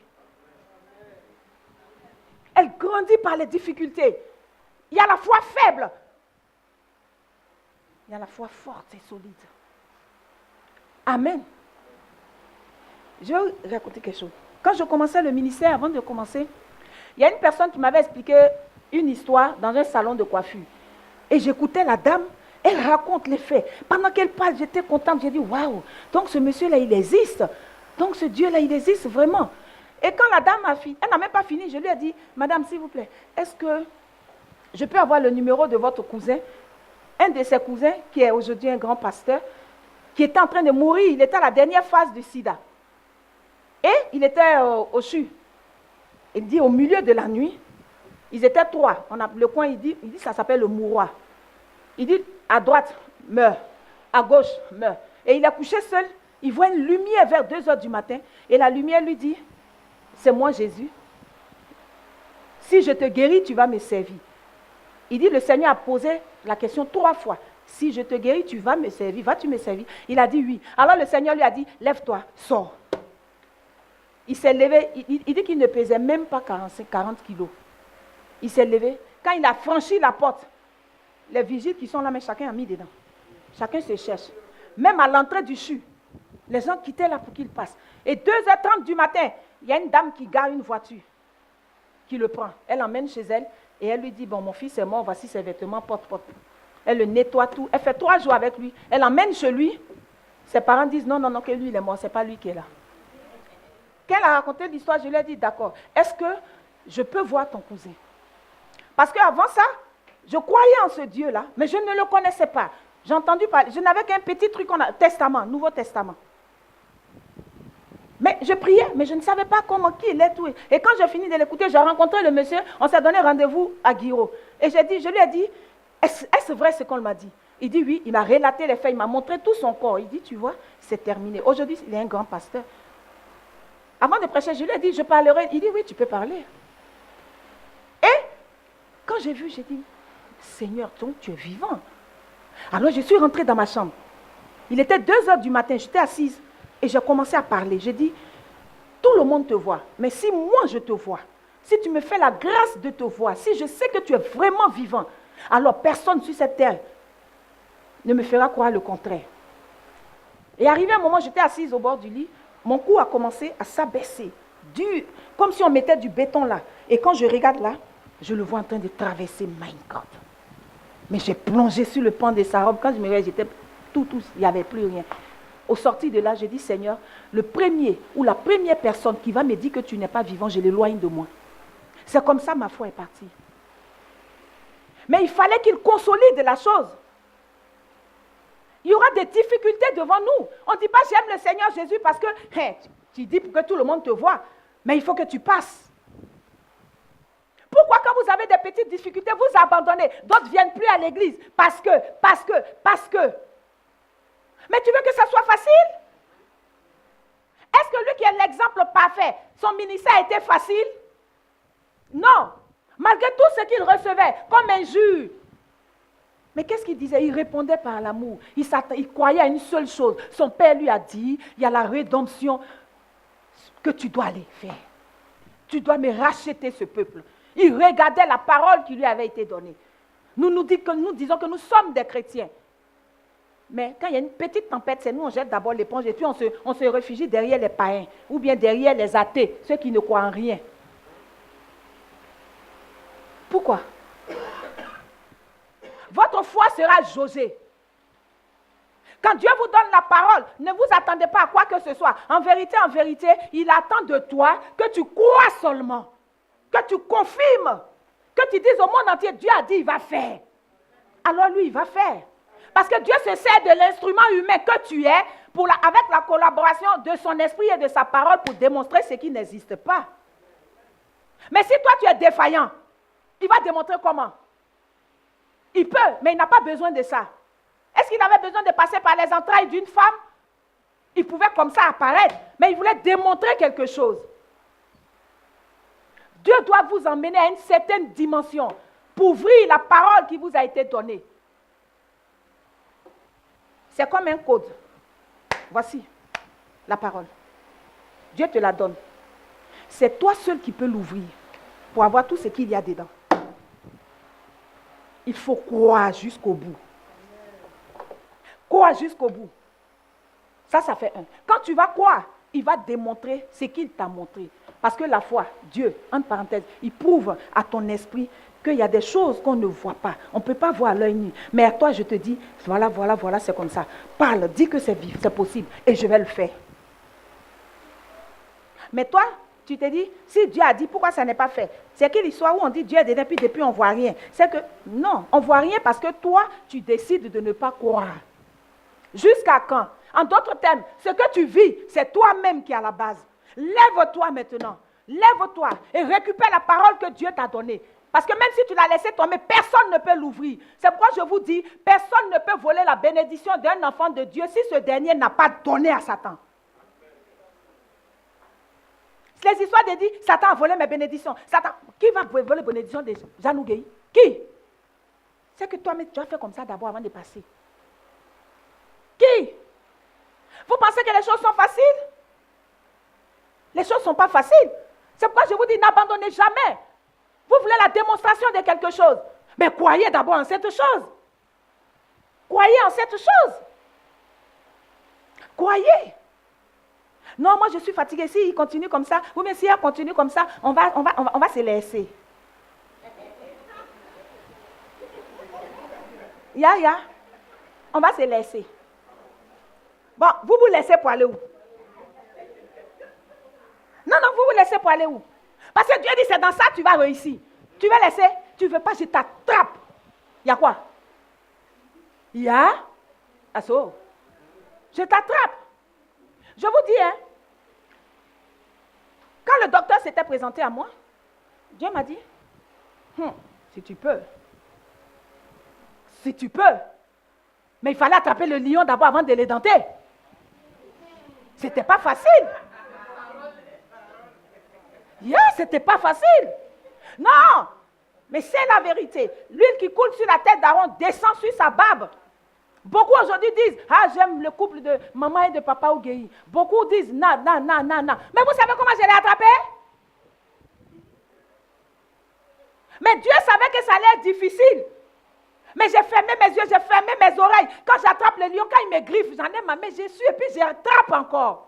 Elle grandit par les difficultés. Il y a la foi faible. Il y a la foi forte et solide. Amen. Je vais raconter quelque chose. Quand je commençais le ministère, avant de commencer, il y a une personne qui m'avait expliqué une histoire dans un salon de coiffure. Et j'écoutais la dame, elle raconte les faits. Pendant qu'elle parle, j'étais contente. J'ai dit, waouh, donc ce monsieur-là, il existe. Donc ce Dieu-là, il existe vraiment. Et quand la dame a fini, elle n'a même pas fini, je lui ai dit, madame, s'il vous plaît, est-ce que je peux avoir le numéro de votre cousin? Un de ses cousins, qui est aujourd'hui un grand pasteur, qui était en train de mourir, il était à la dernière phase du sida. Et il était au CHU. Il dit, au milieu de la nuit, ils étaient 3. Le coin, il dit ça s'appelle le mouroir. Il dit, à droite, meurt. À gauche, meurt. Et il est couché seul. Il voit une lumière vers 2 heures du matin. Et la lumière lui dit, c'est moi Jésus. Si je te guéris, tu vas me servir. Il dit, le Seigneur a posé la question 3 fois. Si je te guéris, tu vas me servir. Vas-tu me servir? Il a dit oui. Alors le Seigneur lui a dit, lève-toi, sors. Il s'est levé. Il dit qu'il ne pesait même pas 40 kilos. Il s'est levé. Quand il a franchi la porte, les vigiles qui sont là, mais chacun a mis dedans. Chacun se cherche. Même à l'entrée du CHU, les gens quittaient là pour qu'il passe. Et 2h30 du matin, il y a une dame qui gare une voiture, qui le prend. Elle l'emmène chez elle et elle lui dit, bon, mon fils est mort, voici ses vêtements, porte. Elle le nettoie tout. Elle fait 3 jours avec lui. Elle l'emmène chez lui. Ses parents disent, non, que lui, il est mort, ce n'est pas lui qui est là. Quand elle a raconté l'histoire, je lui ai dit, d'accord, est-ce que je peux voir ton cousin? Parce qu'avant ça, je croyais en ce Dieu-là, mais je ne le connaissais pas. J'ai entendu parler, je n'avais qu'un petit truc, Testament, Nouveau Testament. Mais je priais, mais je ne savais pas comment, qui il est, tout. Et quand j'ai fini de l'écouter, j'ai rencontré le monsieur, on s'est donné rendez-vous à Guiraud. Et je lui ai dit, est-ce vrai ce qu'on m'a dit? Il dit oui, il m'a relaté les faits, il m'a montré tout son corps. Il dit, tu vois, c'est terminé. Aujourd'hui, il est un grand pasteur. Avant de prêcher, je lui ai dit, je parlerai. Il dit, oui, tu peux parler. Et quand j'ai vu, j'ai dit, Seigneur, donc tu es vivant. Alors je suis rentrée dans ma chambre. Il était 2h du matin, j'étais assise et j'ai commencé à parler. J'ai dit, tout le monde te voit, mais si moi je te vois, si tu me fais la grâce de te voir, si je sais que tu es vraiment vivant, alors personne sur cette terre ne me fera croire le contraire. Et arrivé un moment, j'étais assise au bord du lit, mon cou a commencé à s'abaisser, comme si on mettait du béton là. Et quand je regarde là, je le vois en train de traverser, my God. Mais j'ai plongé sur le pan de sa robe. Quand je me réveillais, j'étais tout, il n'y avait plus rien. Au sortir de là, j'ai dit, Seigneur, le premier ou la première personne qui va me dire que tu n'es pas vivant, je l'éloigne de moi. C'est comme ça ma foi est partie. Mais il fallait qu'il consolide la chose. Il y aura des difficultés devant nous. On ne dit pas, j'aime le Seigneur Jésus parce que tu dis pour que tout le monde te voit. Mais il faut que tu passes. Pourquoi quand vous avez des petites difficultés, vous abandonnez? D'autres ne viennent plus à l'église. Parce que. Mais tu veux que ça soit facile? Est-ce que lui qui est l'exemple parfait, son ministère a été facile? Non. Malgré tout ce qu'il recevait comme injure. Mais qu'est-ce qu'il disait? Il répondait par l'amour. Il croyait à une seule chose. Son père lui a dit, il y a la rédemption que tu dois aller faire. Tu dois me racheter ce peuple. Il regardait la parole qui lui avait été donnée. Nous disons que nous sommes des chrétiens. Mais quand il y a une petite tempête, c'est nous, on jette d'abord l'éponge et puis on se réfugie derrière les païens ou bien derrière les athées, ceux qui ne croient en rien. Pourquoi? Votre foi sera jaugée. Quand Dieu vous donne la parole, ne vous attendez pas à quoi que ce soit. En vérité, il attend de toi que tu crois seulement. Que tu confirmes, que tu dises au monde entier, Dieu a dit, il va faire. Alors lui, il va faire. Parce que Dieu se sert de l'instrument humain que tu es avec la collaboration de son esprit et de sa parole pour démontrer ce qui n'existe pas. Mais si toi tu es défaillant, il va démontrer comment? Il peut, mais il n'a pas besoin de ça. Est-ce qu'il avait besoin de passer par les entrailles d'une femme? Il pouvait comme ça apparaître, mais il voulait démontrer quelque chose. Dieu doit vous emmener à une certaine dimension pour ouvrir la parole qui vous a été donnée. C'est comme un code. Voici la parole. Dieu te la donne. C'est toi seul qui peux l'ouvrir pour avoir tout ce qu'il y a dedans. Il faut croire jusqu'au bout. Croire jusqu'au bout. Ça fait un. Quand tu vas croire, il va démontrer ce qu'il t'a montré. Parce que la foi, Dieu, entre parenthèses, il prouve à ton esprit qu'il y a des choses qu'on ne voit pas. On ne peut pas voir à l'œil nu. Mais à toi, je te dis, voilà, c'est comme ça. Parle, dis que c'est possible et je vais le faire. Mais toi, Tu te dis, si Dieu a dit, pourquoi ça n'est pas fait? C'est que l'histoire où on dit Dieu est dedans, puis depuis on ne voit rien. C'est que, non, on ne voit rien parce que toi, tu décides de ne pas croire. Jusqu'à quand? En d'autres termes, ce que tu vis, c'est toi-même qui est à la base. Lève-toi maintenant. Lève-toi et récupère la parole que Dieu t'a donnée. Parce que même si tu l'as laissé tomber, personne ne peut l'ouvrir. C'est pourquoi je vous dis, personne ne peut voler la bénédiction d'un enfant de Dieu si ce dernier n'a pas donné à Satan. Les histoires de dire, Satan a volé mes bénédictions. Satan, qui va voler les bénédictions de Jean Gueye? Qui? C'est que toi-même, tu as fait comme ça d'abord avant de passer. Qui? Vous pensez que les choses sont faciles? Les choses ne sont pas faciles. C'est pourquoi je vous dis, n'abandonnez jamais. Vous voulez la démonstration de quelque chose. Mais croyez d'abord en cette chose. Croyez en cette chose. Croyez. Non, moi je suis fatiguée. Si il continue comme ça, ou bien si elle continue comme ça, on va se laisser. Ya, on va se laisser. Bon, vous laissez pour aller où? Non, vous laissez pour aller où? Parce que Dieu dit, c'est dans ça que tu vas réussir. Tu vas laisser, tu ne veux pas, je t'attrape. Il y a quoi? Il y a? Asso. Je t'attrape. Je vous dis, hein, quand le docteur s'était présenté à moi, Dieu m'a dit, si tu peux. Mais il fallait attraper le lion d'abord avant de l'édenter. C'était pas facile. C'était pas facile. Non, mais c'est la vérité. L'huile qui coule sur la tête d'Aaron descend sur sa barbe. Beaucoup aujourd'hui disent, j'aime le couple de maman et de papa Ogueyi. Beaucoup disent, non. Mais vous savez comment je l'ai attrapé? Mais Dieu savait que ça allait être difficile. Mais j'ai fermé mes yeux, j'ai fermé mes oreilles. Quand j'attrape le lion, quand il me griffe, j'en ai ma main, je suis et puis je rattrape encore.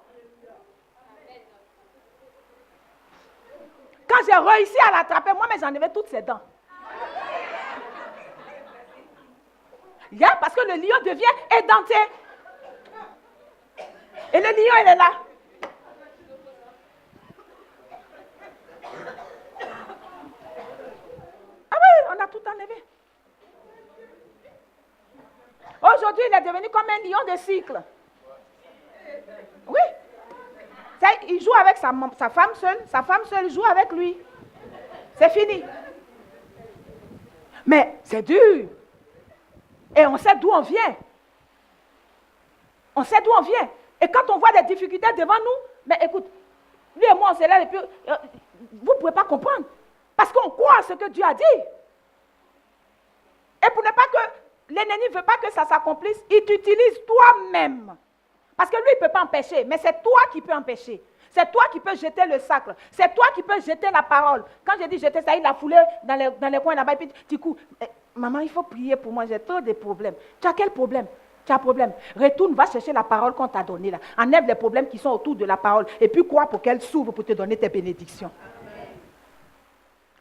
Quand j'ai réussi à l'attraper, moi, mais j'en avais toutes ses dents. Parce que le lion devient édenté. Et le lion, il est là. Ah oui, on a tout enlevé. Aujourd'hui, il est devenu comme un lion de cycle. Oui. Il joue avec sa femme seule joue avec lui. C'est fini. Mais c'est dur. Et on sait d'où on vient. On sait d'où on vient. Et quand on voit des difficultés devant nous, mais écoute, lui et moi, on s'est là et puis, vous ne pouvez pas comprendre. Parce qu'on croit à ce que Dieu a dit. Et pour ne pas que l'ennemi ne veut pas que ça s'accomplisse, il t'utilise toi-même. Parce que lui, il ne peut pas empêcher, mais c'est toi qui peux empêcher. C'est toi qui peux jeter le sacre. C'est toi qui peux jeter la parole. Quand je dis jeter ça, il a foulé dans les coins là-bas. Et puis, du coup, maman, il faut prier pour moi, j'ai trop de problèmes. Tu as quel problème? Tu as un problème. Retourne, va chercher la parole qu'on t'a donnée là. Enlève les problèmes qui sont autour de la parole. Et puis, crois pour qu'elle s'ouvre pour te donner tes bénédictions.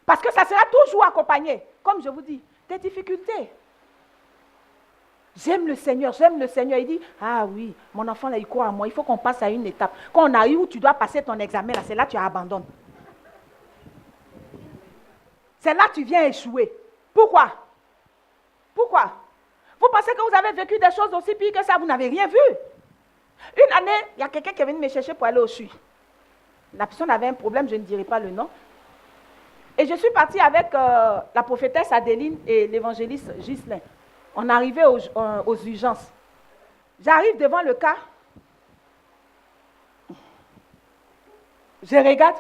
Parce que ça sera toujours accompagné, comme je vous dis, des difficultés. J'aime le Seigneur. Il dit, oui, mon enfant, là, il croit à moi. Il faut qu'on passe à une étape. Quand on arrive où tu dois passer ton examen, là, c'est là que tu abandonnes. C'est là que tu viens échouer. Pourquoi? Vous pensez que vous avez vécu des choses aussi pires que ça, vous n'avez rien vu. Une année, il y a quelqu'un qui est venu me chercher pour aller au CHU. La personne avait un problème, je ne dirai pas le nom. Et je suis partie avec la prophétesse Adéline et l'évangéliste Ghislain. On arrivait aux urgences. J'arrive devant le cas. Je regarde.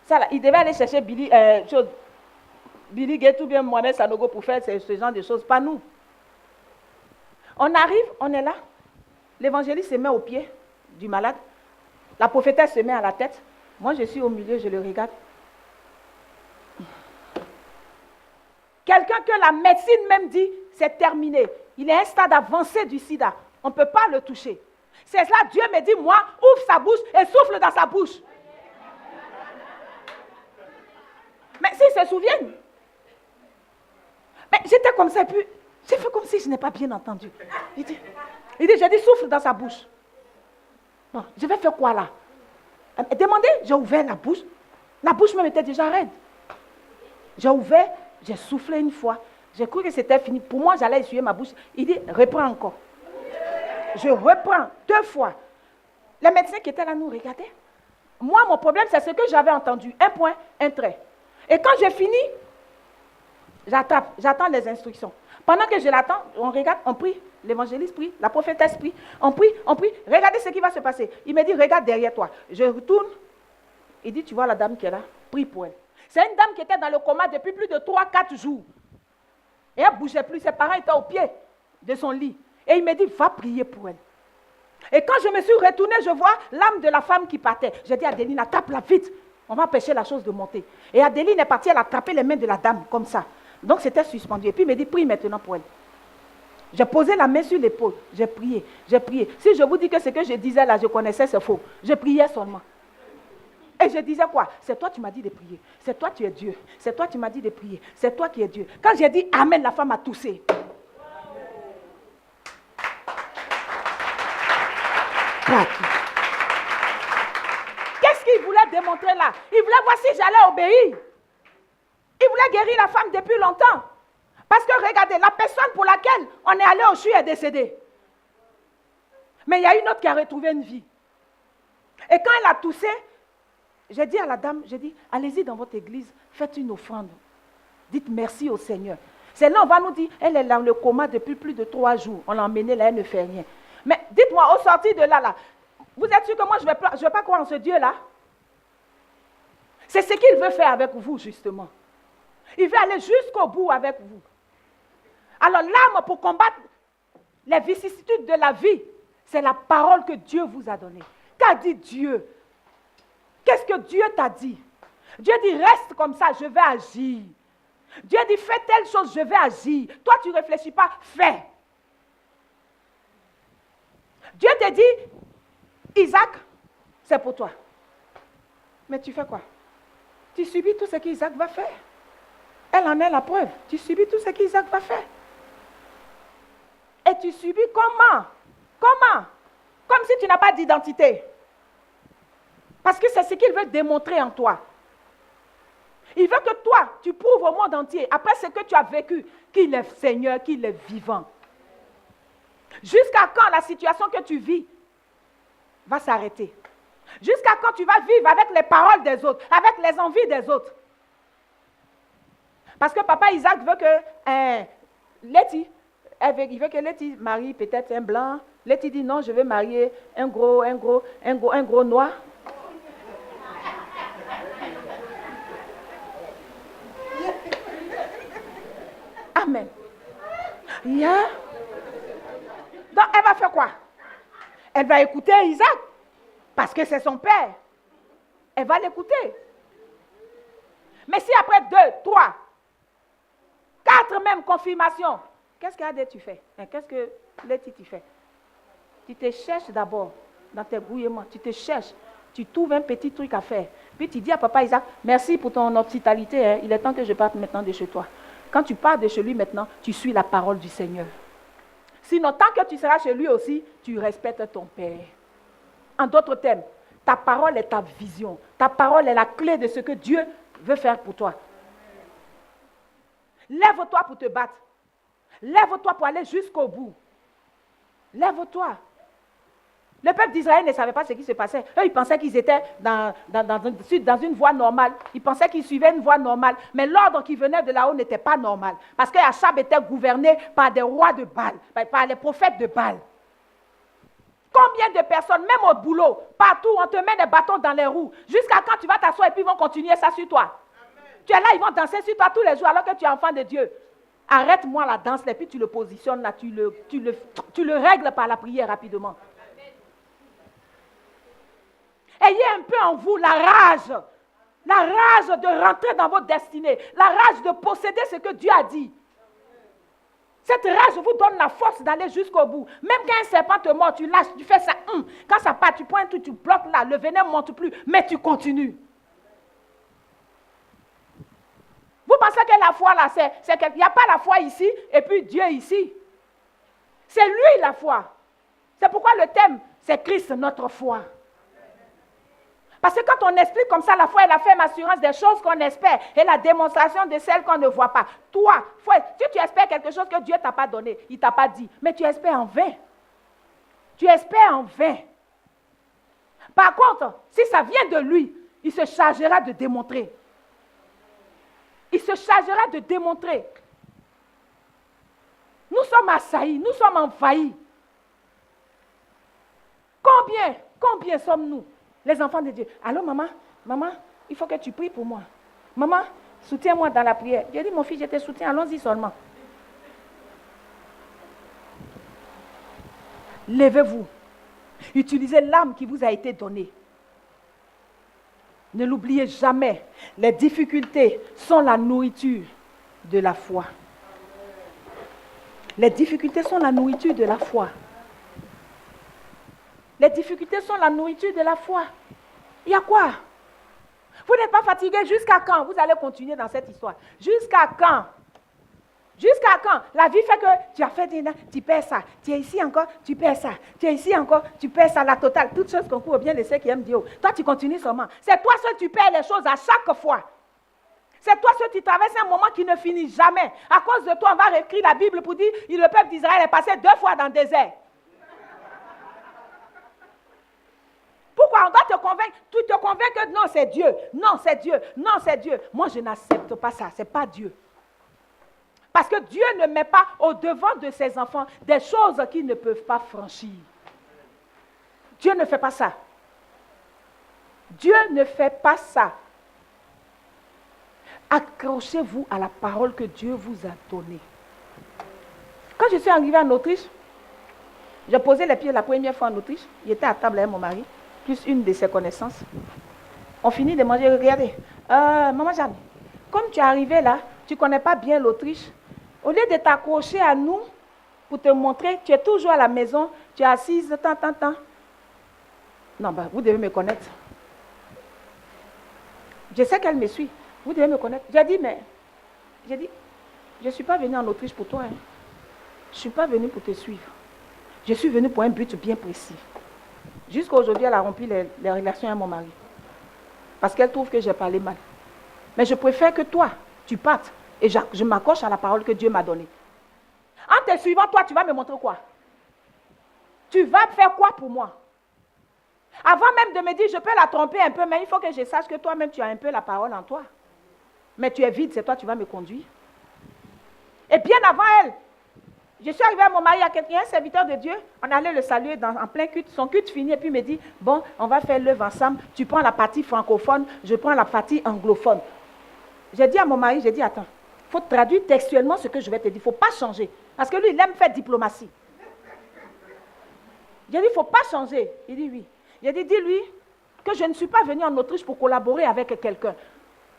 Ça, là, il devait aller chercher Billy Gates ou bien Mohamed Sanogo pour faire ce genre de choses. Pas nous. On arrive, on est là. L'évangéliste se met au pied du malade. La prophétesse se met à la tête. Moi, je suis au milieu, je le regarde. Quelqu'un que la médecine même dit, c'est terminé. Il est à un stade avancé du sida. On ne peut pas le toucher. C'est cela, Dieu me dit, moi, ouvre sa bouche et souffle dans sa bouche. Mais s'ils se souviennent. Mais j'étais comme ça, et puis j'ai fait comme si je n'ai pas bien entendu. Il dit, j'ai dit, souffle dans sa bouche. Bon, je vais faire quoi là? Demandez, j'ai ouvert la bouche. La bouche même était déjà raide. J'ai ouvert, j'ai soufflé une fois. J'ai cru que c'était fini. Pour moi, j'allais essuyer ma bouche. Il dit, reprends encore. Je reprends 2 fois. Les médecins qui étaient là nous regardaient. Moi, mon problème, c'est ce que j'avais entendu. 1 point, 1 trait. Et quand j'ai fini, j'attends les instructions. Pendant que je l'attends, on regarde, on prie. L'évangéliste prie, la prophétesse prie. On prie. Regardez ce qui va se passer. Il me dit, regarde derrière toi. Je retourne. Il dit, tu vois la dame qui est là? Prie pour elle. C'est une dame qui était dans le coma depuis plus de 3-4 jours. Et elle ne bougeait plus. Ses parents étaient au pied de son lit. Et il me dit, va prier pour elle. Et quand je me suis retournée, je vois l'âme de la femme qui partait. J'ai dit à Adeline, tape-la vite. On va empêcher la chose de monter. Et Adeline est partie, elle a attrapé les mains de la dame, comme ça. Donc c'était suspendu. Et puis il me dit, prie maintenant pour elle. J'ai posé la main sur l'épaule. J'ai prié. Si je vous dis que ce que je disais là, je connaissais, c'est faux. Je priais seulement. Et je disais quoi? C'est toi, tu m'as dit de prier. C'est toi, tu es Dieu. C'est toi, tu m'as dit de prier. C'est toi qui es Dieu. Quand j'ai dit Amen, la femme a toussé. Qu'est-ce qu'il voulait démontrer là? Il voulait voir si j'allais obéir. Il voulait guérir la femme depuis longtemps. Parce que regardez, la personne pour laquelle on est allé au CHU est décédée. Mais il y a une autre qui a retrouvé une vie. Et quand elle a toussé, j'ai dit à la dame, allez-y dans votre église, faites une offrande. Dites merci au Seigneur. C'est là on va nous dire, elle est dans le coma depuis plus de 3 jours. On l'a emmenée là, elle ne fait rien. Mais dites-moi, au sortir de là, vous êtes sûr que moi je ne vais pas croire en ce Dieu-là? C'est ce qu'il veut faire avec vous, justement. Il veut aller jusqu'au bout avec vous. Alors l'arme pour combattre les vicissitudes de la vie, c'est la parole que Dieu vous a donnée. Qu'a dit Dieu? Qu'est-ce que Dieu t'a dit? Dieu dit, reste comme ça, je vais agir. Dieu dit, fais telle chose, je vais agir. Toi, tu ne réfléchis pas, fais. Dieu te dit, Isaac, c'est pour toi. Mais tu fais quoi? Tu subis tout ce qu'Isaac va faire. Elle en est la preuve. Tu subis tout ce qu'Isaac va faire. Et tu subis comment? Comment? Comme si tu n'as pas d'identité. Parce que c'est ce qu'il veut démontrer en toi. Il veut que toi, tu prouves au monde entier, après ce que tu as vécu, qu'il est Seigneur, qu'il est vivant. Jusqu'à quand la situation que tu vis va s'arrêter? Jusqu'à quand tu vas vivre avec les paroles des autres, avec les envies des autres? Parce que papa Isaac veut que Letty, il veut que Letty marie peut-être un blanc. Letty dit non, je veux marier un gros noir. Amen. Yeah. Donc elle va faire quoi? Elle va écouter Isaac parce que c'est son père. Elle va l'écouter. Mais si après 2, 3, 4 même confirmations, qu'est-ce qu'Adé tu fais? Qu'est-ce que Letty tu fais? Tu te cherches d'abord dans tes brouillements. Tu te cherches. Tu trouves un petit truc à faire. Puis tu dis à papa Isaac, merci pour ton hospitalité. Hein. Il est temps que je parte maintenant de chez toi. Quand tu pars de chez lui maintenant, tu suis la parole du Seigneur. Sinon, tant que tu seras chez lui aussi, tu respectes ton Père. En d'autres termes, ta parole est ta vision. Ta parole est la clé de ce que Dieu veut faire pour toi. Lève-toi pour te battre. Lève-toi pour aller jusqu'au bout. Lève-toi. Le peuple d'Israël ne savait pas ce qui se passait. Eux, ils pensaient qu'ils étaient dans une voie normale. Ils pensaient qu'ils suivaient une voie normale. Mais l'ordre qui venait de là-haut n'était pas normal. Parce qu'Achab était gouverné par des rois de Baal, par les prophètes de Baal. Combien de personnes, même au boulot, partout, on te met des bâtons dans les roues. Jusqu'à quand tu vas t'asseoir et puis ils vont continuer ça sur toi. Amen. Tu es là, ils vont danser sur toi tous les jours alors que tu es enfant de Dieu. Arrête-moi la danse et puis tu le positionnes là, tu le règles par la prière rapidement. Ayez un peu en vous la rage de rentrer dans votre destinée, la rage de posséder ce que Dieu a dit. Cette rage vous donne la force d'aller jusqu'au bout. Même quand un serpent te mord, tu lâches, tu fais ça. Quand ça part, tu prends un truc, tu bloques là, le venin ne monte plus, mais tu continues. Vous pensez que la foi là, il n'y a pas la foi ici et puis Dieu ici. C'est lui la foi. C'est pourquoi le thème, c'est Christ notre foi. Parce que quand on explique comme ça, la foi est la ferme assurance des choses qu'on espère et la démonstration de celles qu'on ne voit pas. Toi, si tu espères quelque chose que Dieu ne t'a pas donné, il ne t'a pas dit, mais tu espères en vain. Tu espères en vain. Par contre, si ça vient de lui, il se chargera de démontrer. Il se chargera de démontrer. Nous sommes assaillis, nous sommes envahis. Combien sommes-nous, les enfants de Dieu? Allô, maman, il faut que tu pries pour moi. Maman, soutiens-moi dans la prière. J'ai dit, mon fils, je te soutiens, allons-y seulement. Levez-vous. Utilisez l'âme qui vous a été donnée. Ne l'oubliez jamais. Les difficultés sont la nourriture de la foi. Les difficultés sont la nourriture de la foi. Les difficultés sont la nourriture de la foi. Il y a quoi? Vous n'êtes pas fatigué jusqu'à quand? Vous allez continuer dans cette histoire. Jusqu'à quand? Jusqu'à quand? La vie fait que tu as fait, tu perds ça. Tu es ici encore, tu perds ça. Tu es ici encore, tu perds ça. La totale. Toutes choses concourent bien de ceux qui aiment Dieu. Toi, tu continues seulement. C'est toi seul qui perds les choses à chaque fois. C'est toi seul qui traverses un moment qui ne finit jamais. À cause de toi, on va réécrire la Bible pour dire que le peuple d'Israël est passé 2 fois dans le désert. Pourquoi on doit te convaincre? Tu te convaincs que non, c'est Dieu. Non, c'est Dieu. Non, c'est Dieu. Moi, je n'accepte pas ça. Ce n'est pas Dieu. Parce que Dieu ne met pas au-devant de ses enfants des choses qu'ils ne peuvent pas franchir. Dieu ne fait pas ça. Dieu ne fait pas ça. Accrochez-vous à la parole que Dieu vous a donnée. Quand je suis arrivée en Autriche, j'ai posé les pieds la première fois en Autriche. J'étais à table avec mon mari, plus une de ses connaissances. On finit de manger. Regardez, maman Jeanne, comme tu es arrivée là, tu ne connais pas bien l'Autriche. Au lieu de t'accrocher à nous pour te montrer, tu es toujours à la maison, tu es assise, tant. Non, vous devez me connaître. Je sais qu'elle me suit. Vous devez me connaître. J'ai dit, je ne suis pas venue en Autriche pour toi. Je ne suis pas venue pour te suivre. Je suis venue pour un but bien précis. Jusqu'à aujourd'hui, elle a rempli les relations avec mon mari. Parce qu'elle trouve que j'ai parlé mal. Mais je préfère que toi, tu partes. Et je m'accroche à la parole que Dieu m'a donnée. En te suivant, toi, tu vas me montrer quoi? Tu vas faire quoi pour moi? Avant même de me dire, je peux la tromper un peu, mais il faut que je sache que toi-même, tu as un peu la parole en toi. Mais tu es vide, c'est toi, tu vas me conduire. Et bien avant elle, je suis arrivée à mon mari, il y a un serviteur de Dieu, on allait le saluer en plein culte, son culte fini, et puis il me dit, bon, on va faire l'œuvre ensemble, tu prends la partie francophone, je prends la partie anglophone. J'ai dit à mon mari, attends, il faut traduire textuellement ce que je vais te dire, il ne faut pas changer. Parce que lui, il aime faire diplomatie. J'ai dit, il ne faut pas changer. Il dit oui. J'ai dit, dis-lui que je ne suis pas venue en Autriche pour collaborer avec quelqu'un.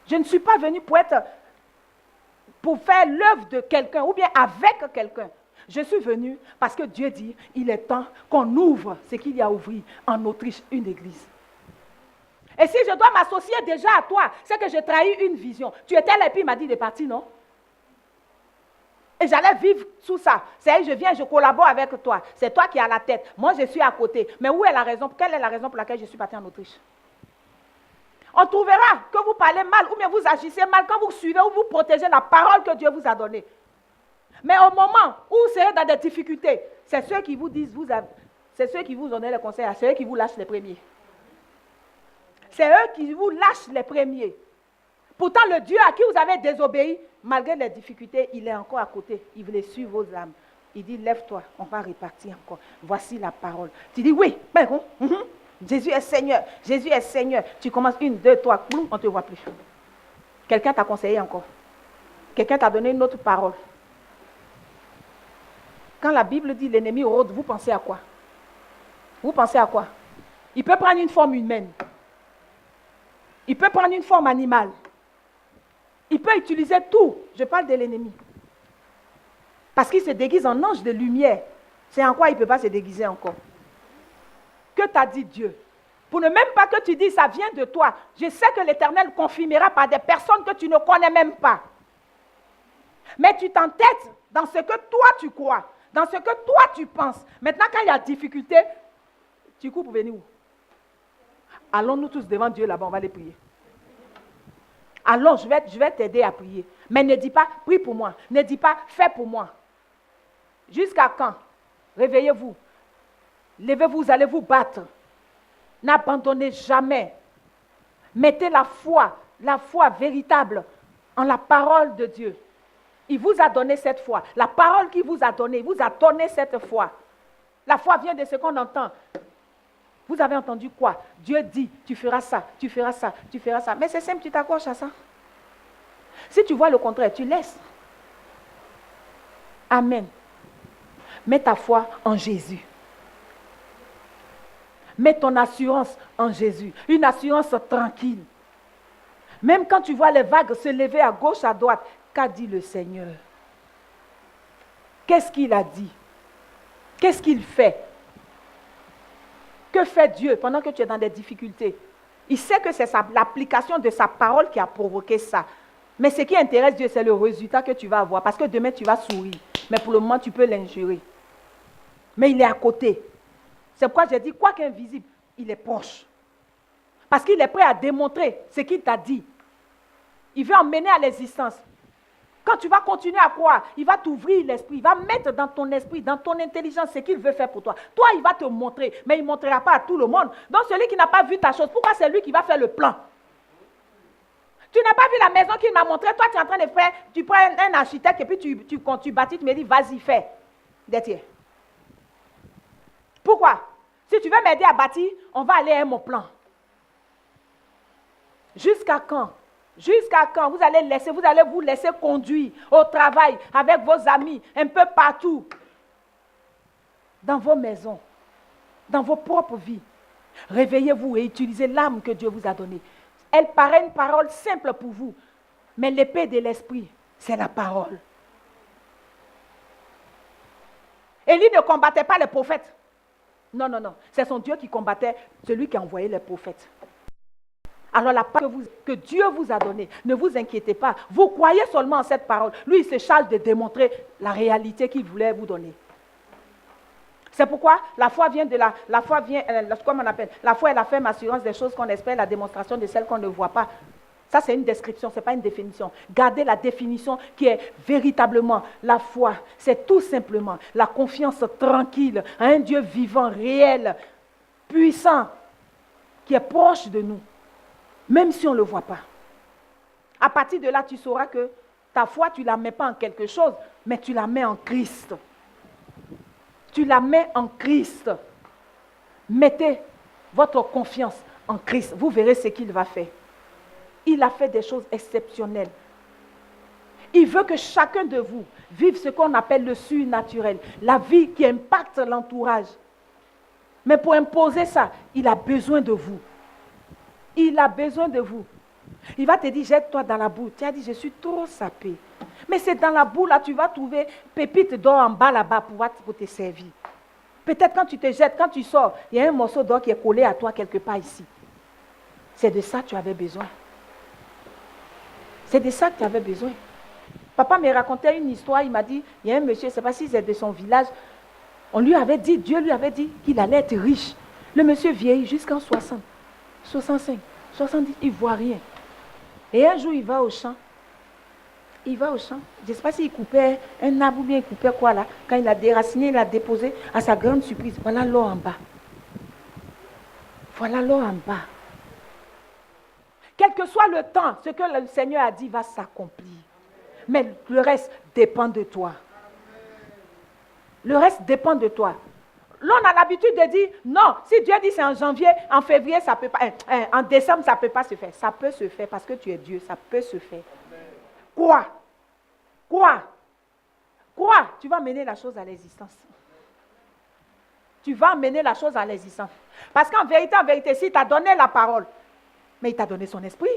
Je ne suis pas venue pour faire l'œuvre de quelqu'un ou bien avec quelqu'un. Je suis venue parce que Dieu dit, il est temps qu'on ouvre ce qu'il y a ouvert en Autriche, une église. Et si je dois m'associer déjà à toi, c'est que j'ai trahi une vision. Tu étais là et puis il m'a dit de partir, non? Et j'allais vivre sous ça. C'est je viens, je collabore avec toi. C'est toi qui as la tête. Moi, je suis à côté. Mais où est la raison? Quelle est la raison pour laquelle je suis partie en Autriche? On trouvera que vous parlez mal ou bien vous agissez mal quand vous suivez ou vous protégez la parole que Dieu vous a donnée. Mais au moment où vous serez dans des difficultés, c'est ceux qui vous disent, c'est ceux qui vous donnent les conseils, c'est eux qui vous lâchent les premiers. C'est eux qui vous lâchent les premiers. Pourtant, le Dieu à qui vous avez désobéi, malgré les difficultés, il est encore à côté. Il voulait suivre vos âmes. Il dit, lève-toi, on va repartir encore. Voici la parole. Tu dis, oui, mais bon, Jésus est Seigneur, Jésus est Seigneur. Tu commences 1, 2, 3, boum, on ne te voit plus. Quelqu'un t'a conseillé encore. Quelqu'un t'a donné une autre parole. Quand la Bible dit l'ennemi rôde, vous pensez à quoi? Vous pensez à quoi? Il peut prendre une forme humaine. Il peut prendre une forme animale. Il peut utiliser tout. Je parle de l'ennemi. Parce qu'il se déguise en ange de lumière. C'est en quoi il ne peut pas se déguiser encore? Que t'a dit Dieu? Pour ne même pas que tu dises ça vient de toi. Je sais que l'Éternel confirmera par des personnes que tu ne connais même pas. Mais tu t'entêtes dans ce que toi tu crois. Dans ce que toi tu penses. Maintenant quand il y a difficulté, tu cours pour venir où? Allons-nous tous devant Dieu là-bas, on va les prier. Allons, je vais t'aider à prier. Mais ne dis pas, prie pour moi. Ne dis pas, fais pour moi. Jusqu'à quand? Réveillez-vous. Levez-vous, vous allez vous battre. N'abandonnez jamais. Mettez la foi véritable en la parole de Dieu. Il vous a donné cette foi. La parole qu'il vous a donnée, il vous a donné cette foi. La foi vient de ce qu'on entend. Vous avez entendu quoi? Dieu dit, tu feras ça, tu feras ça, tu feras ça. Mais c'est simple, tu t'accroches à ça. Si tu vois le contraire, tu laisses. Amen. Mets ta foi en Jésus. Mets ton assurance en Jésus. Une assurance tranquille. Même quand tu vois les vagues se lever à gauche, à droite, qu'a dit le Seigneur? Qu'est-ce qu'il a dit? Qu'est-ce qu'il fait? Que fait Dieu pendant que tu es dans des difficultés? Il sait que c'est l'application de sa parole qui a provoqué ça. Mais ce qui intéresse Dieu, c'est le résultat que tu vas avoir. Parce que demain, tu vas sourire. Mais pour le moment, tu peux l'injurer. Mais il est à côté. C'est pourquoi j'ai dit, quoi qu'invisible, il est proche. Parce qu'il est prêt à démontrer ce qu'il t'a dit. Il veut emmener à l'existence. Quand tu vas continuer à croire, il va t'ouvrir l'esprit. Il va mettre dans ton esprit, dans ton intelligence, ce qu'il veut faire pour toi. Toi, il va te montrer, mais il ne montrera pas à tout le monde. Donc, celui qui n'a pas vu ta chose, pourquoi c'est lui qui va faire le plan? Tu n'as pas vu la maison qu'il m'a montrée. Toi, tu es en train de faire, tu prends un architecte et puis tu bâtis, tu me dis, vas-y, fais. Détiens. Pourquoi? Si tu veux m'aider à bâtir, on va aller à mon plan. Jusqu'à quand? Jusqu'à quand vous allez vous laisser conduire au travail, avec vos amis, un peu partout, dans vos maisons, dans vos propres vies. Réveillez-vous et utilisez l'âme que Dieu vous a donnée. Elle paraît une parole simple pour vous, mais l'épée de l'esprit, c'est la parole. Élie ne combattait pas les prophètes. Non, non, non. C'est son Dieu qui combattait celui qui a envoyé les prophètes. Alors la parole que Dieu vous a donnée, ne vous inquiétez pas. Vous croyez seulement en cette parole. Lui, il se charge de démontrer la réalité qu'il voulait vous donner. C'est pourquoi la foi vient comment on appelle? La foi est la ferme assurance des choses qu'on espère, la démonstration de celles qu'on ne voit pas. Ça, c'est une description, ce n'est pas une définition. Gardez la définition qui est véritablement la foi. C'est tout simplement la confiance tranquille à un Dieu vivant, réel, puissant, qui est proche de nous, même si on ne le voit pas. À partir de là, tu sauras que ta foi, tu ne la mets pas en quelque chose, mais tu la mets en Christ. Tu la mets en Christ. Mettez votre confiance en Christ. Vous verrez ce qu'il va faire. Il a fait des choses exceptionnelles. Il veut que chacun de vous vive ce qu'on appelle le surnaturel, la vie qui impacte l'entourage. Mais pour imposer ça, il a besoin de vous. Il a besoin de vous. Il va te dire, jette-toi dans la boue. Tu as dit, je suis trop sapé. Mais c'est dans la boue là, tu vas trouver pépite d'or en bas là-bas pour te servir. Peut-être quand tu te jettes, quand tu sors, il y a un morceau d'or qui est collé à toi quelque part ici. C'est de ça que tu avais besoin. C'est de ça que tu avais besoin. Papa me racontait une histoire, il m'a dit, il y a un monsieur, je ne sais pas si c'est de son village, on lui avait dit, Dieu lui avait dit qu'il allait être riche. Le monsieur vieillit jusqu'en 60, 65, 70, il ne voit rien. Et un jour, il va au champ. Je ne sais pas s'il coupait un arbre ou bien il coupait quoi là. Quand il a déraciné, il a déposé, à sa grande surprise, voilà l'or en bas. Voilà l'or en bas. Quel que soit le temps, ce que le Seigneur a dit va s'accomplir. Mais le reste dépend de toi. Le reste dépend de toi. Là, on a l'habitude de dire, non, si Dieu dit c'est en janvier, en février, ça peut pas, en décembre, ça ne peut pas se faire. Ça peut se faire parce que tu es Dieu, ça peut se faire. Quoi? Tu vas mener la chose à l'existence. Tu vas mener la chose à l'existence. Parce qu'en vérité, s'il t'a donné la parole, mais il t'a donné son esprit.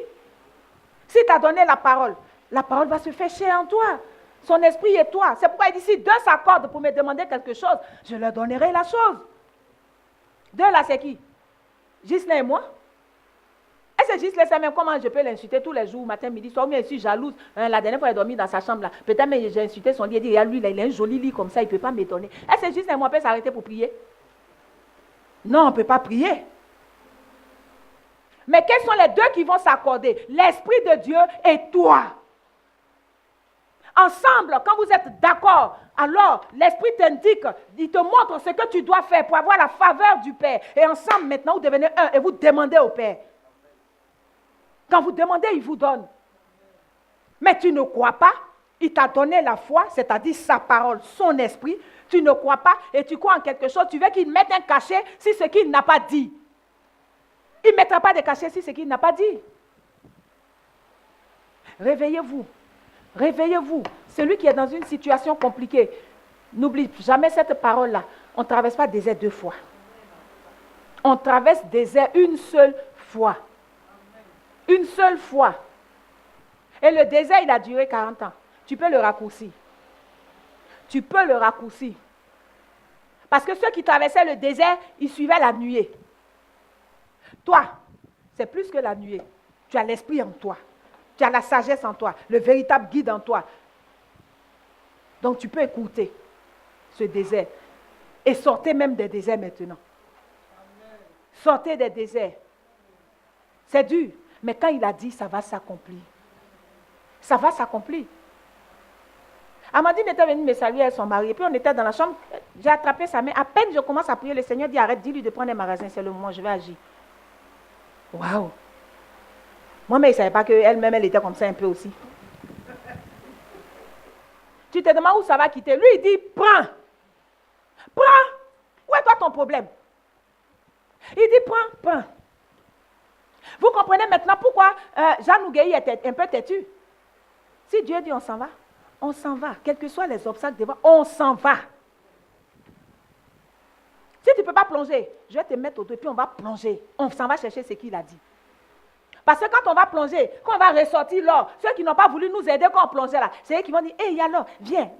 S'il t'a donné la parole va se faire chez en toi. Son esprit est toi. C'est pourquoi il dit, si deux s'accordent pour me demander quelque chose, je leur donnerai la chose. Deux là, c'est qui? Gislain et moi? Est-ce que Gislain sait même comment je peux l'insulter tous les jours, matin, midi, soir, ou bien je suis jalouse. La dernière fois, elle a dormi dans sa chambre là. Peut-être mais j'ai insulté son lit, elle dit, regarde lui, là, il a un joli lit comme ça, il ne peut pas m'étonner. Est-ce que Gislain et moi peut s'arrêter pour prier? Non, on ne peut pas prier. Mais quels sont les deux qui vont s'accorder? L'Esprit de Dieu et toi. Ensemble, quand vous êtes d'accord, alors l'Esprit t'indique, il te montre ce que tu dois faire pour avoir la faveur du Père. Et ensemble, maintenant, vous devenez un et vous demandez au Père. Quand vous demandez, il vous donne. Mais tu ne crois pas, il t'a donné la foi, c'est-à-dire sa parole, son esprit. Tu ne crois pas et tu crois en quelque chose. Tu veux qu'il mette un cachet si ce qu'il n'a pas dit. Il ne mettra pas de cachet si ce qu'il n'a pas dit. Réveillez-vous. Réveillez-vous. Celui qui est dans une situation compliquée, n'oublie jamais cette parole-là. On ne traverse pas des airs deux fois. On traverse des airs une seule fois. Une seule fois. Et le désert, il a duré 40 ans. Tu peux le raccourcir. Tu peux le raccourcir. Parce que ceux qui traversaient le désert, ils suivaient la nuée. Toi, c'est plus que la nuée. Tu as l'esprit en toi. Tu as la sagesse en toi. Le véritable guide en toi. Donc tu peux écouter ce désert. Et sortez même des déserts maintenant. Sortez des déserts. C'est dur. Mais quand il a dit, ça va s'accomplir. Ça va s'accomplir. Amandine était venue me saluer avec son mari. Et puis on était dans la chambre. J'ai attrapé sa main. À peine je commence à prier, le Seigneur dit, arrête, dis-lui de prendre un magasin. C'est le moment, je vais agir. Waouh. Moi-même, je ne savais pas qu'elle-même, elle était comme ça un peu aussi. Tu te demandes où ça va quitter. Lui, il dit, prends. Prends. Où est toi ton problème? Il dit, prends. Vous comprenez maintenant pourquoi Jean Nougueil était un peu têtu. Si Dieu dit on s'en va, on s'en va. Quels que soient les obstacles devant, on s'en va. Si tu ne peux pas plonger, je vais te mettre au dos et puis on va plonger. On s'en va chercher ce qu'il a dit. Parce que quand on va plonger, quand on va ressortir l'or, ceux qui n'ont pas voulu nous aider quand on plongeait là, c'est eux qui vont dire, hé, il y a l'or, viens.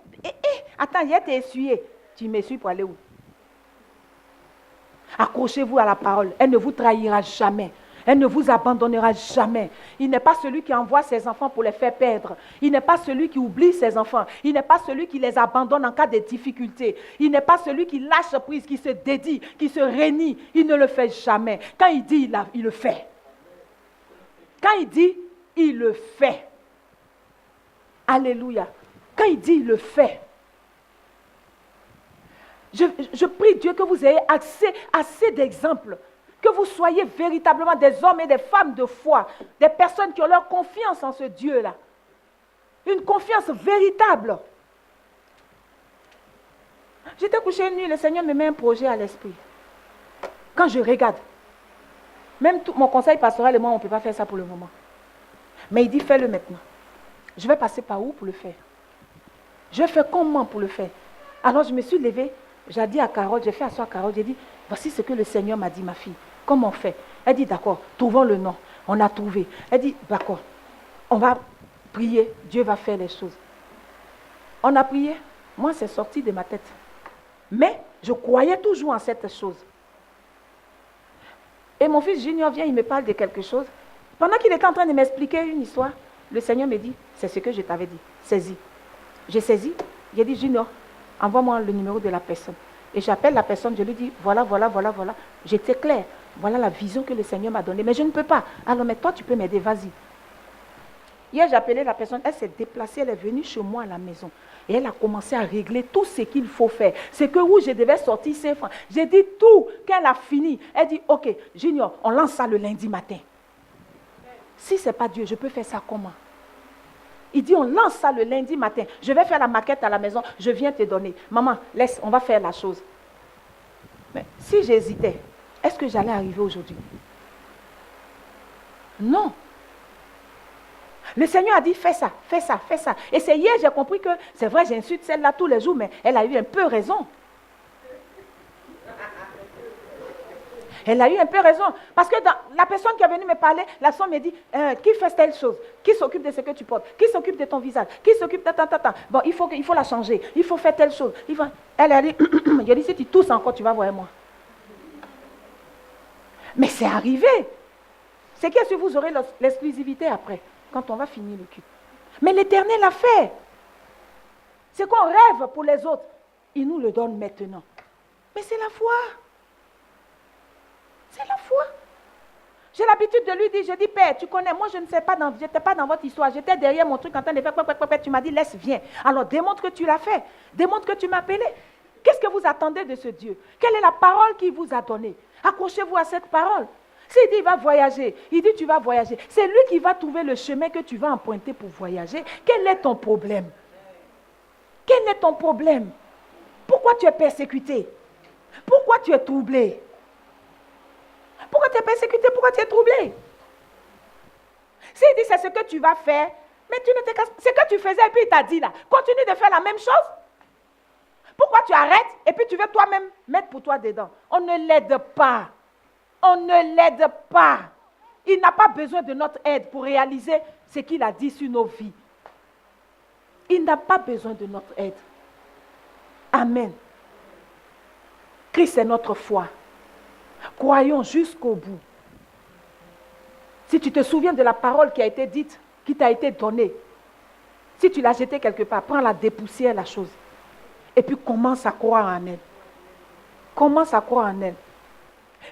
Attends, il t'ai essuyé. Tu m'essuies pour aller où? Accrochez-vous à la parole. Elle ne vous trahira jamais. Elle ne vous abandonnera jamais. Il n'est pas celui qui envoie ses enfants pour les faire perdre. Il n'est pas celui qui oublie ses enfants. Il n'est pas celui qui les abandonne en cas de difficulté. Il n'est pas celui qui lâche prise, qui se dédie, qui se réunit. Il ne le fait jamais. Quand il dit, il le fait. Quand il dit, il le fait. Alléluia. Quand il dit, il le fait. Je prie Dieu que vous ayez assez d'exemples. Que vous soyez véritablement des hommes et des femmes de foi, des personnes qui ont leur confiance en ce Dieu-là. Une confiance véritable. J'étais couché une nuit, le Seigneur me met un projet à l'esprit. Quand je regarde, même tout mon conseil pastoral et moi, on ne peut pas faire ça pour le moment. Mais il dit, fais-le maintenant. Je vais passer par où pour le faire? Je vais faire comment pour le faire? Alors je me suis levée, j'ai dit à Carole, j'ai fait asseoir Carole, j'ai dit, voici ce que le Seigneur m'a dit, ma fille. Comment on fait? Elle dit, d'accord, trouvons le nom. On a trouvé. Elle dit, d'accord, on va prier, Dieu va faire les choses. On a prié, moi c'est sorti de ma tête. Mais je croyais toujours en cette chose. Et mon fils Junior vient, il me parle de quelque chose. Pendant qu'il était en train de m'expliquer une histoire, le Seigneur me dit, c'est ce que je t'avais dit, saisis. J'ai saisi, j'ai dit, Junior, envoie-moi le numéro de la personne. Et j'appelle la personne, je lui dis, voilà. J'étais claire. Voilà la vision que le Seigneur m'a donnée. Mais je ne peux pas. Alors, mais toi, tu peux m'aider, vas-y. Hier, j'ai appelé la personne, elle s'est déplacée, elle est venue chez moi à la maison. Et elle a commencé à régler tout ce qu'il faut faire. C'est que où je devais sortir 5 francs. J'ai dit tout, qu'elle a fini. Elle dit, ok, Junior, on lance ça le lundi matin. Si ce n'est pas Dieu, je peux faire ça comment? Il dit, on lance ça le lundi matin. Je vais faire la maquette à la maison, je viens te donner. Maman, laisse, on va faire la chose. Mais si j'hésitais, est-ce que j'allais arriver aujourd'hui? Non. Le Seigneur a dit, fais ça. Et c'est hier, j'ai compris que, c'est vrai, j'insulte celle-là tous les jours, mais elle a eu un peu raison. Elle a eu un peu raison. Parce que la personne qui est venue me parler, la soeur me dit, qui fait telle chose? Qui s'occupe de ce que tu portes? Qui s'occupe de ton visage? Qui s'occupe de ta. Bon, il faut la changer. Il faut faire telle chose. Elle a dit, j'ai dit, si tu tousses encore, tu vas voir moi. Mais c'est arrivé. C'est que vous aurez l'exclusivité après, quand on va finir le culte. Mais l'Éternel a fait. C'est qu'on rêve pour les autres. Il nous le donne maintenant. Mais c'est la foi. C'est la foi. J'ai l'habitude de lui dire, je dis, Père, tu connais, moi je ne sais pas, je n'étais pas dans votre histoire, j'étais derrière mon truc en train de faire, tu m'as dit, laisse, viens. Alors démontre que tu l'as fait, démontre que tu m'as appelé. Qu'est-ce que vous attendez de ce Dieu? Quelle est la parole qu'il vous a donnée? Accrochez-vous à cette parole. S'il dit, il va voyager, il dit, tu vas voyager. C'est lui qui va trouver le chemin que tu vas emprunter pour voyager. Quel est ton problème? Quel est ton problème? Pourquoi tu es persécuté? Pourquoi tu es troublé? Pourquoi tu es persécuté? Pourquoi tu es troublé? S'il dit c'est ce que tu vas faire, mais tu ne te casses pas. C'est ce que tu faisais et puis il t'a dit là, continue de faire la même chose. Pourquoi tu arrêtes et puis tu veux toi-même mettre pour toi dedans? On ne l'aide pas. On ne l'aide pas. Il n'a pas besoin de notre aide pour réaliser ce qu'il a dit sur nos vies. Il n'a pas besoin de notre aide. Amen. Christ est notre foi. Croyons jusqu'au bout. Si tu te souviens de la parole qui a été dite, qui t'a été donnée, si tu l'as jetée quelque part, prends la dépoussière la chose. Et puis commence à croire en elle. Commence à croire en elle.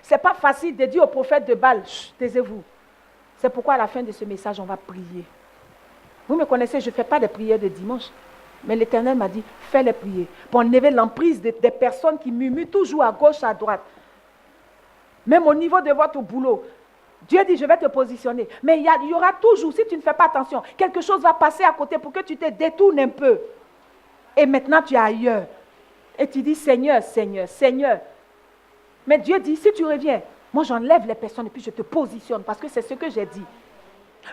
Ce n'est pas facile de dire au prophète de Baal, taisez-vous. C'est pourquoi à la fin de ce message, on va prier. Vous me connaissez, je ne fais pas de prières de dimanche. Mais l'Éternel m'a dit, fais les prières. Pour enlever l'emprise des personnes qui murmurent toujours à gauche, à droite. Même au niveau de votre boulot. Dieu dit, je vais te positionner. Mais il y aura toujours, si tu ne fais pas attention, quelque chose va passer à côté pour que tu te détournes un peu. Et maintenant, tu es ailleurs. Et tu dis, Seigneur, Seigneur, Seigneur. Mais Dieu dit, si tu reviens, moi j'enlève les personnes et puis je te positionne. Parce que c'est ce que j'ai dit.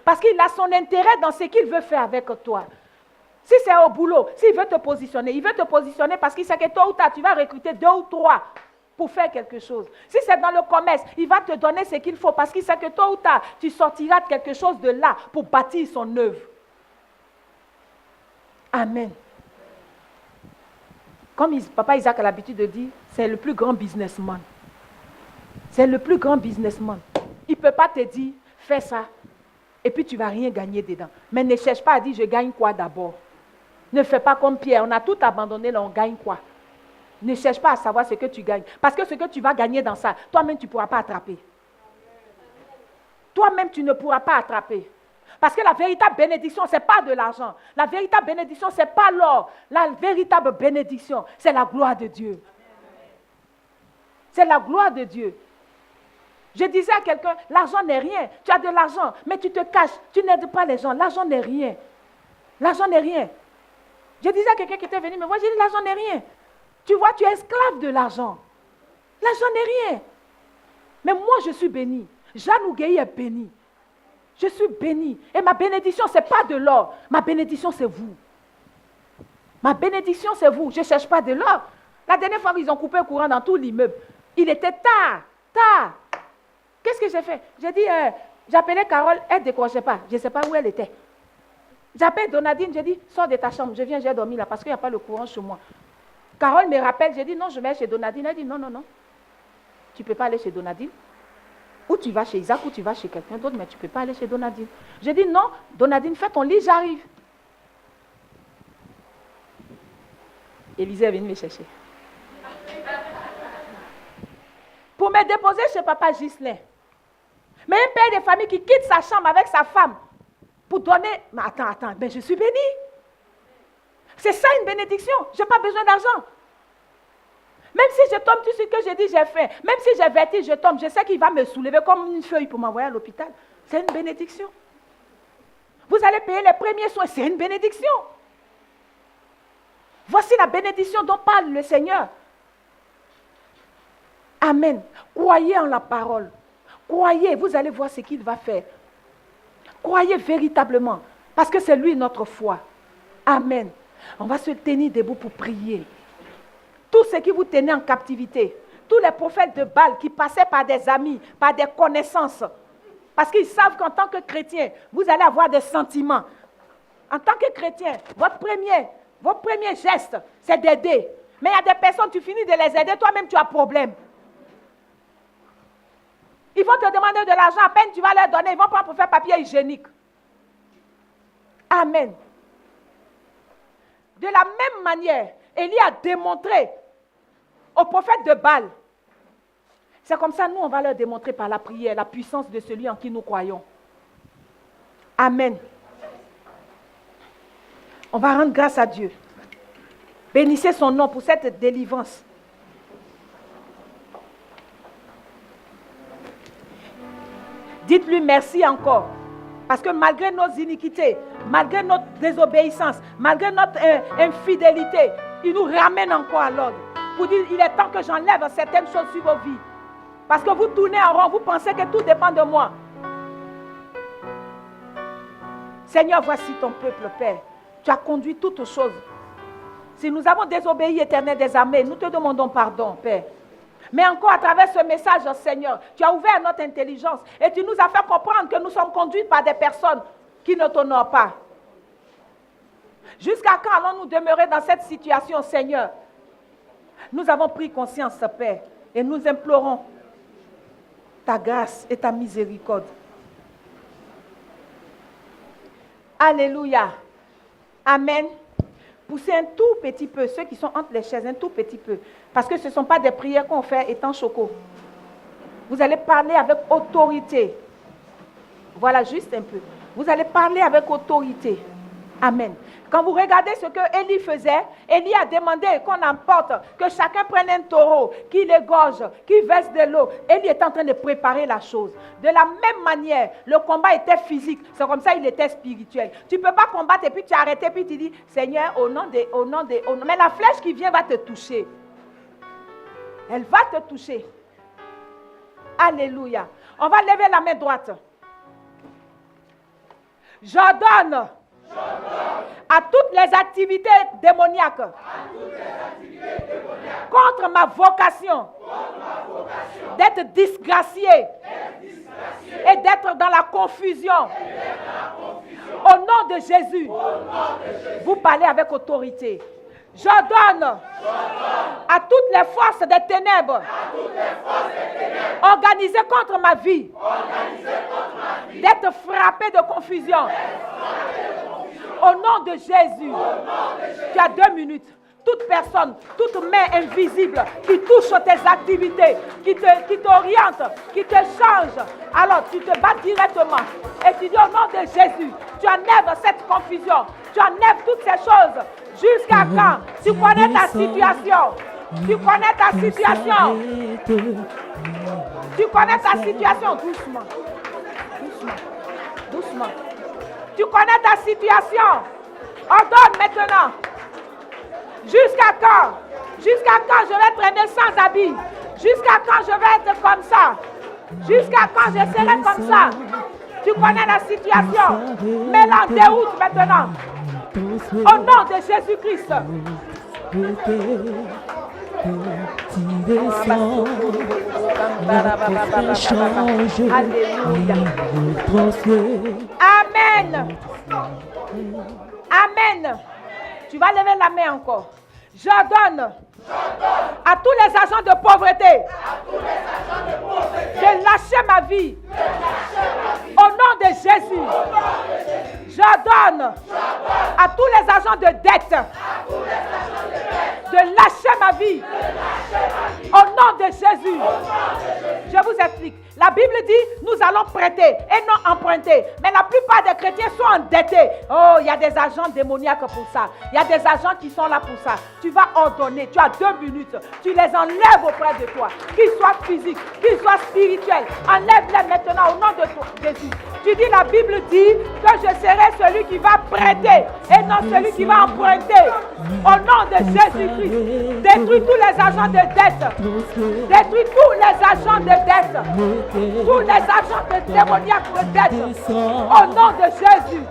Parce qu'il a son intérêt dans ce qu'il veut faire avec toi. Si c'est au boulot, s'il veut te positionner, il veut te positionner parce qu'il sait que tôt ou tard, tu vas recruter 2 ou 3 pour faire quelque chose. Si c'est dans le commerce, il va te donner ce qu'il faut parce qu'il sait que tôt ou tard, tu sortiras de quelque chose de là pour bâtir son œuvre. Amen. Comme papa Isaac a l'habitude de dire, c'est le plus grand businessman. C'est le plus grand businessman. Il ne peut pas te dire, fais ça, et puis tu ne vas rien gagner dedans. Mais ne cherche pas à dire, je gagne quoi d'abord. Ne fais pas comme Pierre, on a tout abandonné, là on gagne quoi. Ne cherche pas à savoir ce que tu gagnes. Parce que ce que tu vas gagner dans ça, toi-même tu ne pourras pas attraper. Toi-même tu ne pourras pas attraper. Parce que la véritable bénédiction, ce n'est pas de l'argent. La véritable bénédiction, ce n'est pas l'or. La véritable bénédiction, c'est la gloire de Dieu. C'est la gloire de Dieu. Je disais à quelqu'un, l'argent n'est rien. Tu as de l'argent, mais tu te caches. Tu n'aides pas les gens. L'argent n'est rien. L'argent n'est rien. Je disais à quelqu'un qui était venu me voir, j'ai dit, l'argent n'est rien. Tu vois, tu es esclave de l'argent. L'argent n'est rien. Mais moi, je suis béni. Jeanne Ougueï est béni. Je suis béni. Et ma bénédiction, ce n'est pas de l'or. Ma bénédiction, c'est vous. Ma bénédiction, c'est vous. Je ne cherche pas de l'or. La dernière fois, ils ont coupé le courant dans tout l'immeuble. Il était tard. Qu'est-ce que j'ai fait? J'ai dit, j'appelais Carole, elle ne décrochait pas. Je ne sais pas où elle était. J'appelle Donadine, j'ai dit, sors de ta chambre. Je viens, j'ai dormi là parce qu'il n'y a pas le courant chez moi. Carole me rappelle, j'ai dit, non, je vais chez Donadine. Elle dit, non. Tu ne peux pas aller chez Donadine. Ou tu vas chez Isaac, ou tu vas chez quelqu'un d'autre, mais tu ne peux pas aller chez Donadine. J'ai dit, non, Donadine, fais ton lit, j'arrive. Élisée est venue me chercher. Pour me déposer chez papa Ghislain. Mais un père de famille qui quitte sa chambre avec sa femme pour donner... Mais attends, mais je suis béni. C'est ça une bénédiction. Je n'ai pas besoin d'argent. Même si je tombe, tout ce que j'ai dit, j'ai fait. Même si j'ai vertige, je tombe. Je sais qu'il va me soulever comme une feuille pour m'envoyer à l'hôpital. C'est une bénédiction. Vous allez payer les premiers soins. C'est une bénédiction. Voici la bénédiction dont parle le Seigneur. Amen. Croyez en la parole. Croyez, vous allez voir ce qu'il va faire. Croyez véritablement. Parce que c'est lui notre foi. Amen. On va se tenir debout pour prier. Tout ce qui vous tenait en captivité, tous les prophètes de Baal qui passaient par des amis, par des connaissances, parce qu'ils savent qu'en tant que chrétien, vous allez avoir des sentiments. En tant que chrétien, votre premier geste, c'est d'aider. Mais il y a des personnes, tu finis de les aider, toi-même tu as problème. Ils vont te demander de l'argent, à peine tu vas leur donner, ils vont prendre pour faire papier hygiénique. Amen. De la même manière, Élie a démontré au prophète de Baal C'est comme ça, nous, on va leur démontrer par la prière la puissance de celui en qui nous croyons. Amen. On va rendre grâce à Dieu. Bénissez son nom pour cette délivrance. Dites-lui merci encore. Parce que malgré nos iniquités, malgré notre désobéissance, malgré notre infidélité, il nous ramène encore à l'ordre. Pour dire, il est temps que j'enlève certaines choses sur vos vies. Parce que vous tournez en rond, vous pensez que tout dépend de moi. Seigneur, voici ton peuple, Père. Tu as conduit toutes choses. Si nous avons désobéi, Éternel des armées, nous te demandons pardon, Père. Mais encore à travers ce message, Seigneur, tu as ouvert notre intelligence et tu nous as fait comprendre que nous sommes conduits par des personnes qui ne t'honorent pas. Jusqu'à quand allons-nous demeurer dans cette situation, Seigneur? Nous avons pris conscience, Père, et nous implorons ta grâce et ta miséricorde. Alléluia. Amen. Poussez un tout petit peu, ceux qui sont entre les chaises, un tout petit peu. Parce que ce ne sont pas des prières qu'on fait étant choco. Vous allez parler avec autorité. Voilà, juste un peu. Vous allez parler avec autorité. Amen. Quand vous regardez ce que Élie faisait, Élie a demandé qu'on emporte, que chacun prenne un taureau, qu'il égorge, qu'il verse de l'eau. Élie était en train de préparer la chose. De la même manière, le combat était physique. C'est comme ça il était spirituel. Tu ne peux pas combattre et puis tu arrêtes et puis tu dis, Seigneur, au nom des... Mais la flèche qui vient va te toucher. Elle va te toucher. Alléluia. On va lever la main droite. J'ordonne à toutes les activités démoniaques contre ma vocation d'être disgracié et d'être dans la confusion. Au nom de Jésus, vous parlez avec autorité. J'ordonne à toutes les forces des ténèbres organisées contre ma vie d'être frappées de confusion. Au nom de Jésus, tu as 2 minutes. Toute personne, toute main invisible qui touche tes activités, qui t'oriente, qui te change, alors tu te bats directement. Et tu dis au nom de Jésus, tu enlèves cette confusion, tu enlèves toutes ces choses. Jusqu'à quand? Tu connais ta situation. Tu connais ta situation. Tu connais ta situation. Doucement. Doucement. Doucement. Tu connais ta situation. Ordonne maintenant. Jusqu'à quand? Jusqu'à quand je vais traîner sans habit? Jusqu'à quand je vais être comme ça? Jusqu'à quand je serai comme ça? Tu connais la situation. Mets-la en déroute maintenant. Au nom de Jésus-Christ. Alléluia. Amen. Amen. Tu vas lever la main encore. J'ordonne à tous les agents de pauvreté de lâcher ma vie. Au nom de Jésus. J'ordonne à tous les agents de dette de lâcher ma vie. Au nom de Jésus. Je vous explique. La Bible dit, nous allons prêter et non emprunter. Mais la plupart des chrétiens sont endettés. Oh, il y a des agents démoniaques pour ça. Il y a des agents qui sont là pour ça. Tu vas ordonner. Tu as 2 minutes. Tu les enlèves auprès de toi. Qu'ils soient physiques, qu'ils soient spirituels. Enlève-les maintenant au nom de Jésus. Tu dis, la Bible dit que je serai celui qui va prêter et non celui qui va emprunter. Au nom de Jésus-Christ. Détruis tous les agents de dette. Détruis tous les agents de dette. Tous les agents de démoniaques de dette. Au nom de Jésus.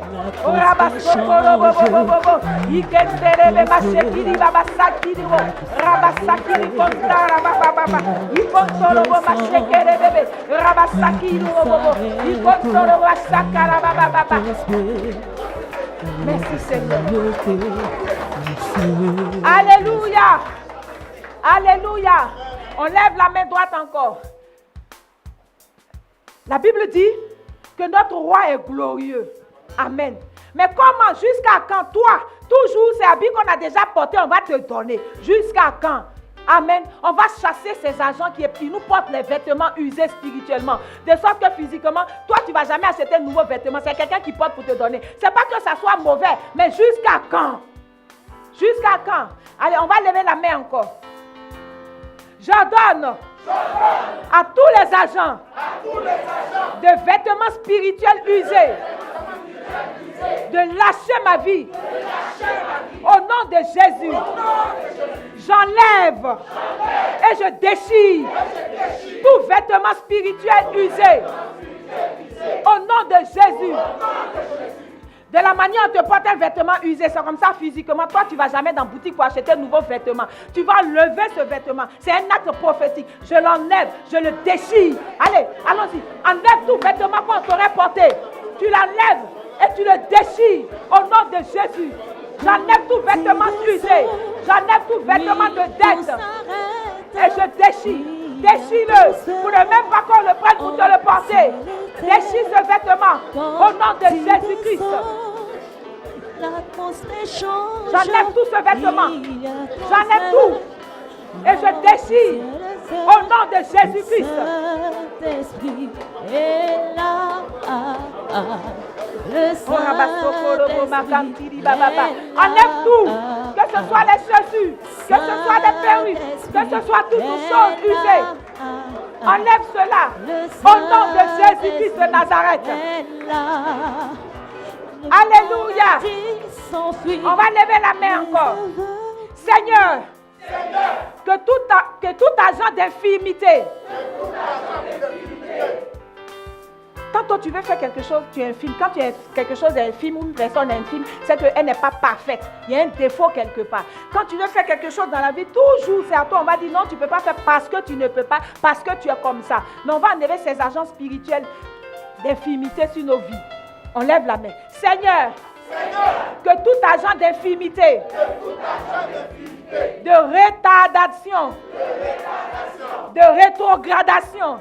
Merci Seigneur. Alléluia. Alléluia. On lève la main droite encore. La Bible dit que notre roi est glorieux. Amen. Mais comment, jusqu'à quand toi, toujours ces habits qu'on a déjà portés, on va te donner? Jusqu'à quand? Amen. On va chasser ces agents qui nous portent les vêtements usés spirituellement. De sorte que physiquement, toi, tu ne vas jamais acheter de nouveaux vêtements. C'est quelqu'un qui porte pour te donner. Ce n'est pas que ça soit mauvais, mais jusqu'à quand? Jusqu'à quand? Allez, on va lever la main encore. J'ordonne à tous les agents de vêtements spirituels usés de lâcher ma vie. Au nom de Jésus, j'enlève et je déchire tout vêtement spirituel usé. Au nom de Jésus. De la manière dont tu portes un vêtement usé, c'est comme ça physiquement. Toi, tu ne vas jamais dans la boutique pour acheter de nouveaux vêtements. Tu vas lever ce vêtement. C'est un acte prophétique. Je l'enlève, je le déchire. Allez, allons-y. Enlève tout vêtement qu'on t'aurait porté. Tu l'enlèves et tu le déchires au nom de Jésus. J'enlève tout vêtement usé. J'enlève tout vêtement de dette. Et je déchire. Déchire-le. Pour ne même pas qu'on le prenne pour te le porter. Déchire ce vêtement au nom de Jésus-Christ. J'enlève tout ce vêtement. J'enlève tout. Et je déchire au nom de Jésus-Christ. Enlève tout. Que ce soit les chaussures, que ce soit les perruques, que ce soit toutes choses usées. Enlève cela au nom de Jésus-Christ de Nazareth. Alléluia. On va lever la main encore. Seigneur, que tout agent d'infirmité. Quand tu veux faire quelque chose, tu infirmes. Quand tu es quelque chose d'infime ou une personne infime, c'est qu'elle n'est pas parfaite. Il y a un défaut quelque part. Quand tu veux faire quelque chose dans la vie, toujours c'est à toi. On va dire non, tu ne peux pas faire parce que tu ne peux pas, parce que tu es comme ça. Mais on va enlever ces agents spirituels d'infimité sur nos vies. On lève la main. Seigneur, que tout agent d'infimité, de retardation, de rétrogradation,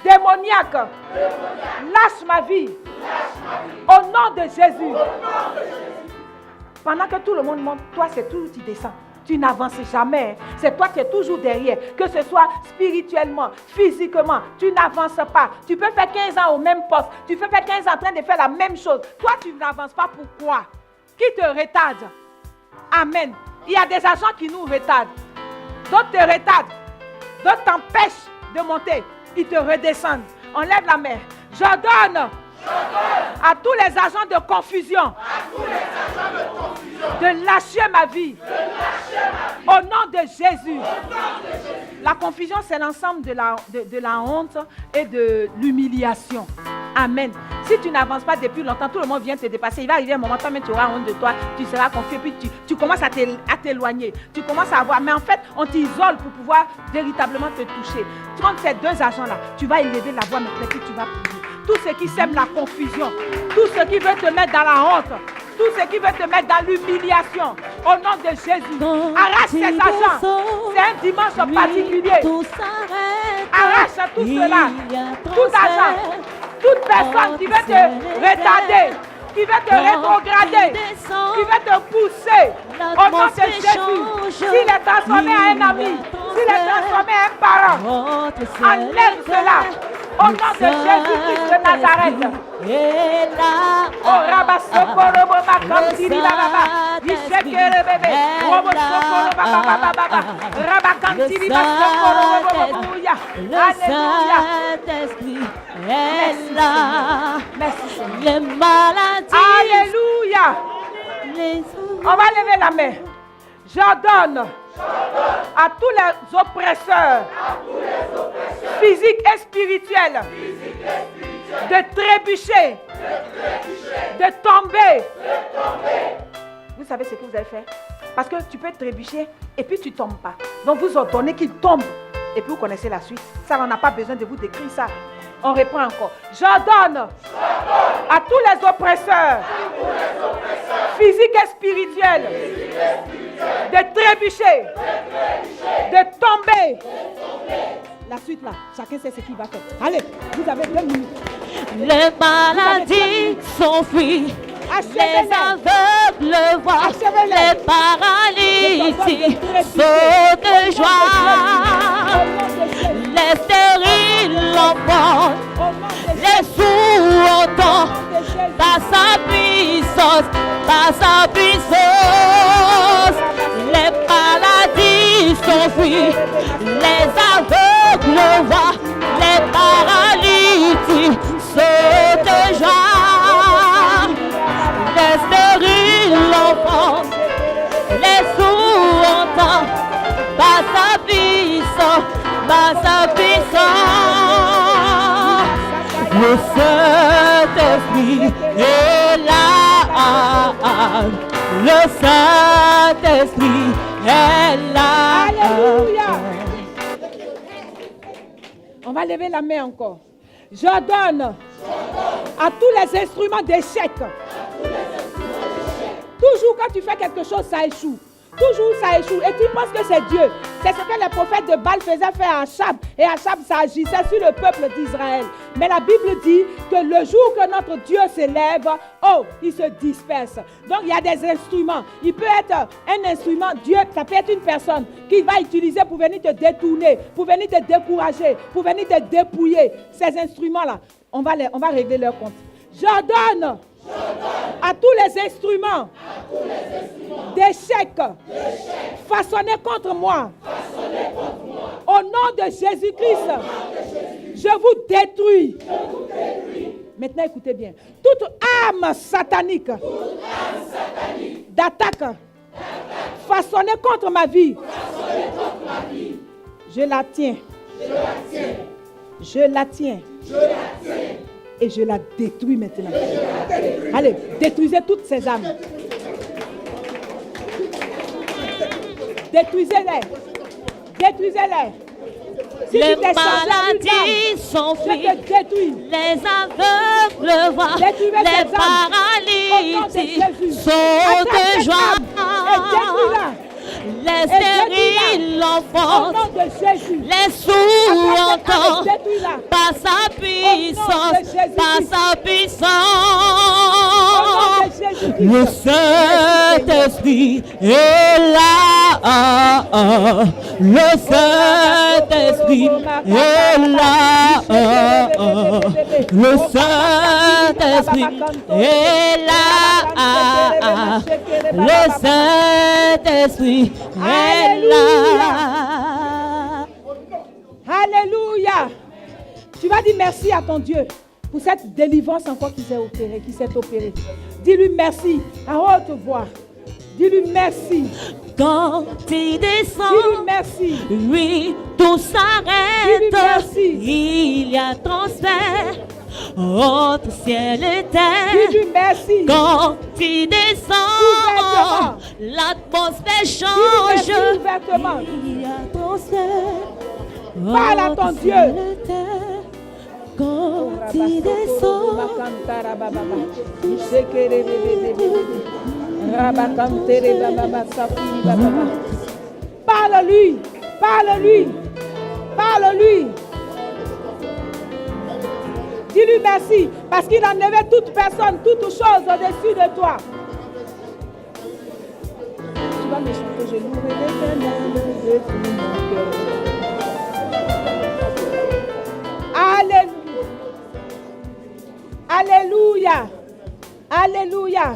démoniaque, lâche ma vie. Au nom de Jésus. Pendant que tout le monde monte, toi c'est tout, tu descends. Tu n'avances jamais. C'est toi qui es toujours derrière. Que ce soit spirituellement, physiquement, tu n'avances pas. Tu peux faire 15 ans au même poste. Tu peux faire 15 ans en train de faire la même chose. Toi, tu n'avances pas. Pourquoi? Qui te retarde? Amen. Il y a des agents qui nous retardent. D'autres te retardent. D'autres t'empêchent de monter. Ils te redescendent. On lève la main. J'ordonne à tous les agents de confusion de lâcher ma vie. Au nom de Jésus. La confusion, c'est l'ensemble de la honte et de l'humiliation. Amen. Si tu n'avances pas depuis longtemps, tout le monde vient te dépasser. Il va arriver un moment, toi-même tu auras honte de toi, tu seras confus, puis tu commences à t'éloigner. Tu commences à avoir, mais en fait, on t'isole pour pouvoir véritablement te toucher. Quand ces deux agents-là, tu vas élever la voix maintenant, puis tu vas prier. Tout ce qui sème la confusion, tout ce qui veut te mettre dans la honte, tout ce qui veut te mettre dans l'humiliation, au nom de Jésus, arrache ces agents. C'est un dimanche particulier. Arrache tout cela, tout agent, toute personne qui veut te retarder, qui veut te rétrograder, qui veut te pousser, au nom de Jésus. S'il est transformé en un ami, s'il est transformé en un parent, enlève cela. Au nom de Jésus-Christ de Nazareth. Oh, Rabasokoro Makantiri Baba. Bishekere bébé. Robosokoro Baba Baba. Rabakantiri Basokoro Alléluia. Merci. Les maladies. Alléluia. On va lever la main. J'ordonne à tous les oppresseurs, physiques et spirituels, de trébucher, de tomber. Vous savez ce que vous avez fait? Parce que tu peux trébucher et puis tu ne tombes pas. Donc vous ordonnez qu'ils tombent. Et puis vous connaissez la suite. Ça, on n'a pas besoin de vous décrire ça. On reprend encore. J'ordonne à tous les oppresseurs, physiques et spirituels, de trébucher, de tomber. La suite là, chacun sait ce qu'il va faire. Allez, vous avez 2 minutes. Les maladies sont fuies. Les aveugles voient, les paralytiques sont par sa puissance. Les maladies s'enfuient, les aveugles voient, les paralytiques sautent de joie. Les stériles l'entendent, les sourds entendent, par sa puissance, par sa puissance. Le Saint-Esprit est là. Le Saint-Esprit est là. Alléluia. On va lever la main encore. J'ordonne à tous les instruments d'échec. Toujours quand tu fais quelque chose, ça échoue. Toujours ça échoue. Et tu penses que c'est Dieu. C'est ce que les prophètes de Baal faisaient faire à Achab. Et Achab, ça agissait sur le peuple d'Israël. Mais la Bible dit que le jour que notre Dieu s'élève, oh, il se disperse. Donc il y a des instruments. Il peut être un instrument, Dieu, ça peut être une personne qui va utiliser pour venir te détourner, pour venir te décourager, pour venir te dépouiller. Ces instruments-là, on va régler leur compte. J'ordonne à tous les instruments d'échec façonnés contre moi. Au nom de Jésus-Christ, je vous détruis. Maintenant, écoutez bien. Toute âme satanique d'attaque façonnée contre ma vie, je la tiens. Je la tiens. Et je la détruis maintenant. Allez, détruisez toutes ces âmes. Détruisez-les. Détruisez-les. Si les maladies s'enfuient, les aveugles voient, les paralytiques sautent de joie. Les stériles l'enfant, les sourds entendent, par sa puissance, par sa puissance. Le Saint-Esprit est là. Le Saint-Esprit est là. Le Saint-Esprit est là. Le Saint-Esprit est là. Alléluia. Tu vas dire merci à ton Dieu pour cette délivrance encore qui s'est opérée. Dis-lui merci à haute voix. Dis-lui merci. Quand il descend, dis-lui merci. Oui, tout s'arrête. Merci. Il y a transfert entre ciel et terre. Dis-lui merci. Quand il descend, l'atmosphère change. Dis-lui merci ouvertement. Il y a transfert. Parle à ton Dieu. Quand il descend, parle-lui, parle-lui, parle-lui. Dis-lui merci parce qu'il a enlevé toute personne, toute chose au-dessus de toi. Tu vas me chanter, je louerai l'Éternel de tout mon cœur. Alléluia. Alléluia.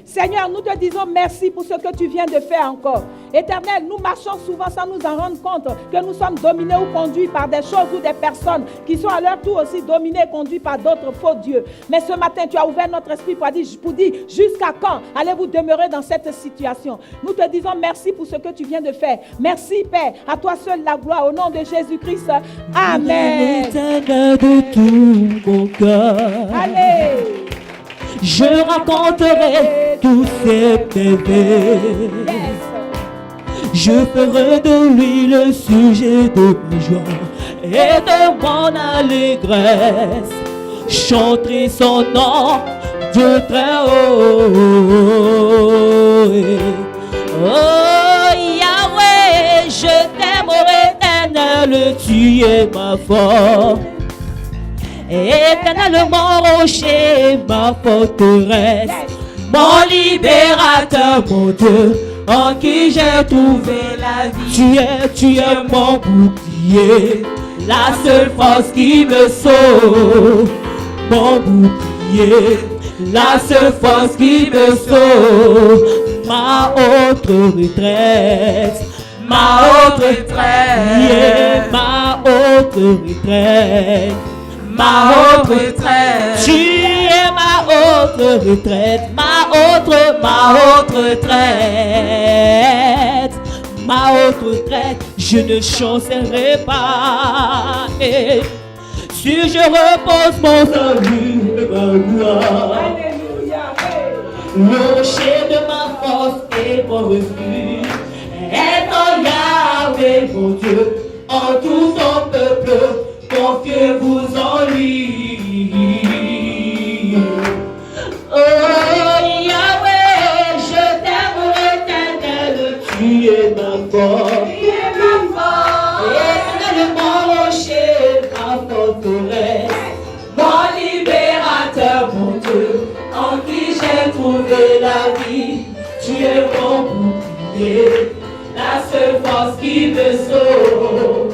Seigneur, nous te disons merci pour ce que tu viens de faire encore. Éternel, nous marchons souvent sans nous en rendre compte que nous sommes dominés ou conduits par des choses ou des personnes qui sont à leur tour aussi dominées et conduites par d'autres faux dieux. Mais ce matin, tu as ouvert notre esprit pour dire jusqu'à quand allez-vous demeurer dans cette situation? Nous te disons merci pour ce que tu viens de faire. Merci, Père. À toi seul la gloire. Au nom de Jésus-Christ. Amen. De tout mon cœur. Allez. Je raconterai tous ces bébés. Yes. Je ferai de lui le sujet de mes joies et de mon allégresse. Chanterai son nom de très haut. Oh Yahweh, je t'aime, ô Éternel, tu es ma force. Éternellement rocher, ma forteresse, mon libérateur, mon Dieu, en qui j'ai trouvé la vie. Tu es mon bouclier, la seule force qui me sauve, mon bouclier, la seule force qui me sauve, ma haute retraite, ma haute retraite, yeah, ma haute retraite, ma haute retraite, tu es ma haute retraite, ma haute retraite, ma haute retraite, je ne chancerai pas. Et si je repose mon salut et ma gloire, le rocher de ma force et mon refuge est en Yahvé, mon Dieu, en tout son peuple, confiez-vous en lui. Oh Yahvé, je t'aime éternel, tu es ma force, éternel mon rocher, ma forteresse, mon libérateur, mon Dieu, en qui j'ai trouvé la vie. Tu es mon bouclier, la seule force qui me sauve,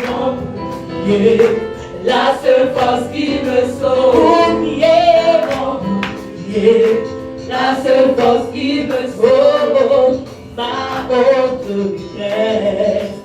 mon bouclier, la seule force qui me sauve, mon bouclier, la seule force qui me sauve, ma haute retraite.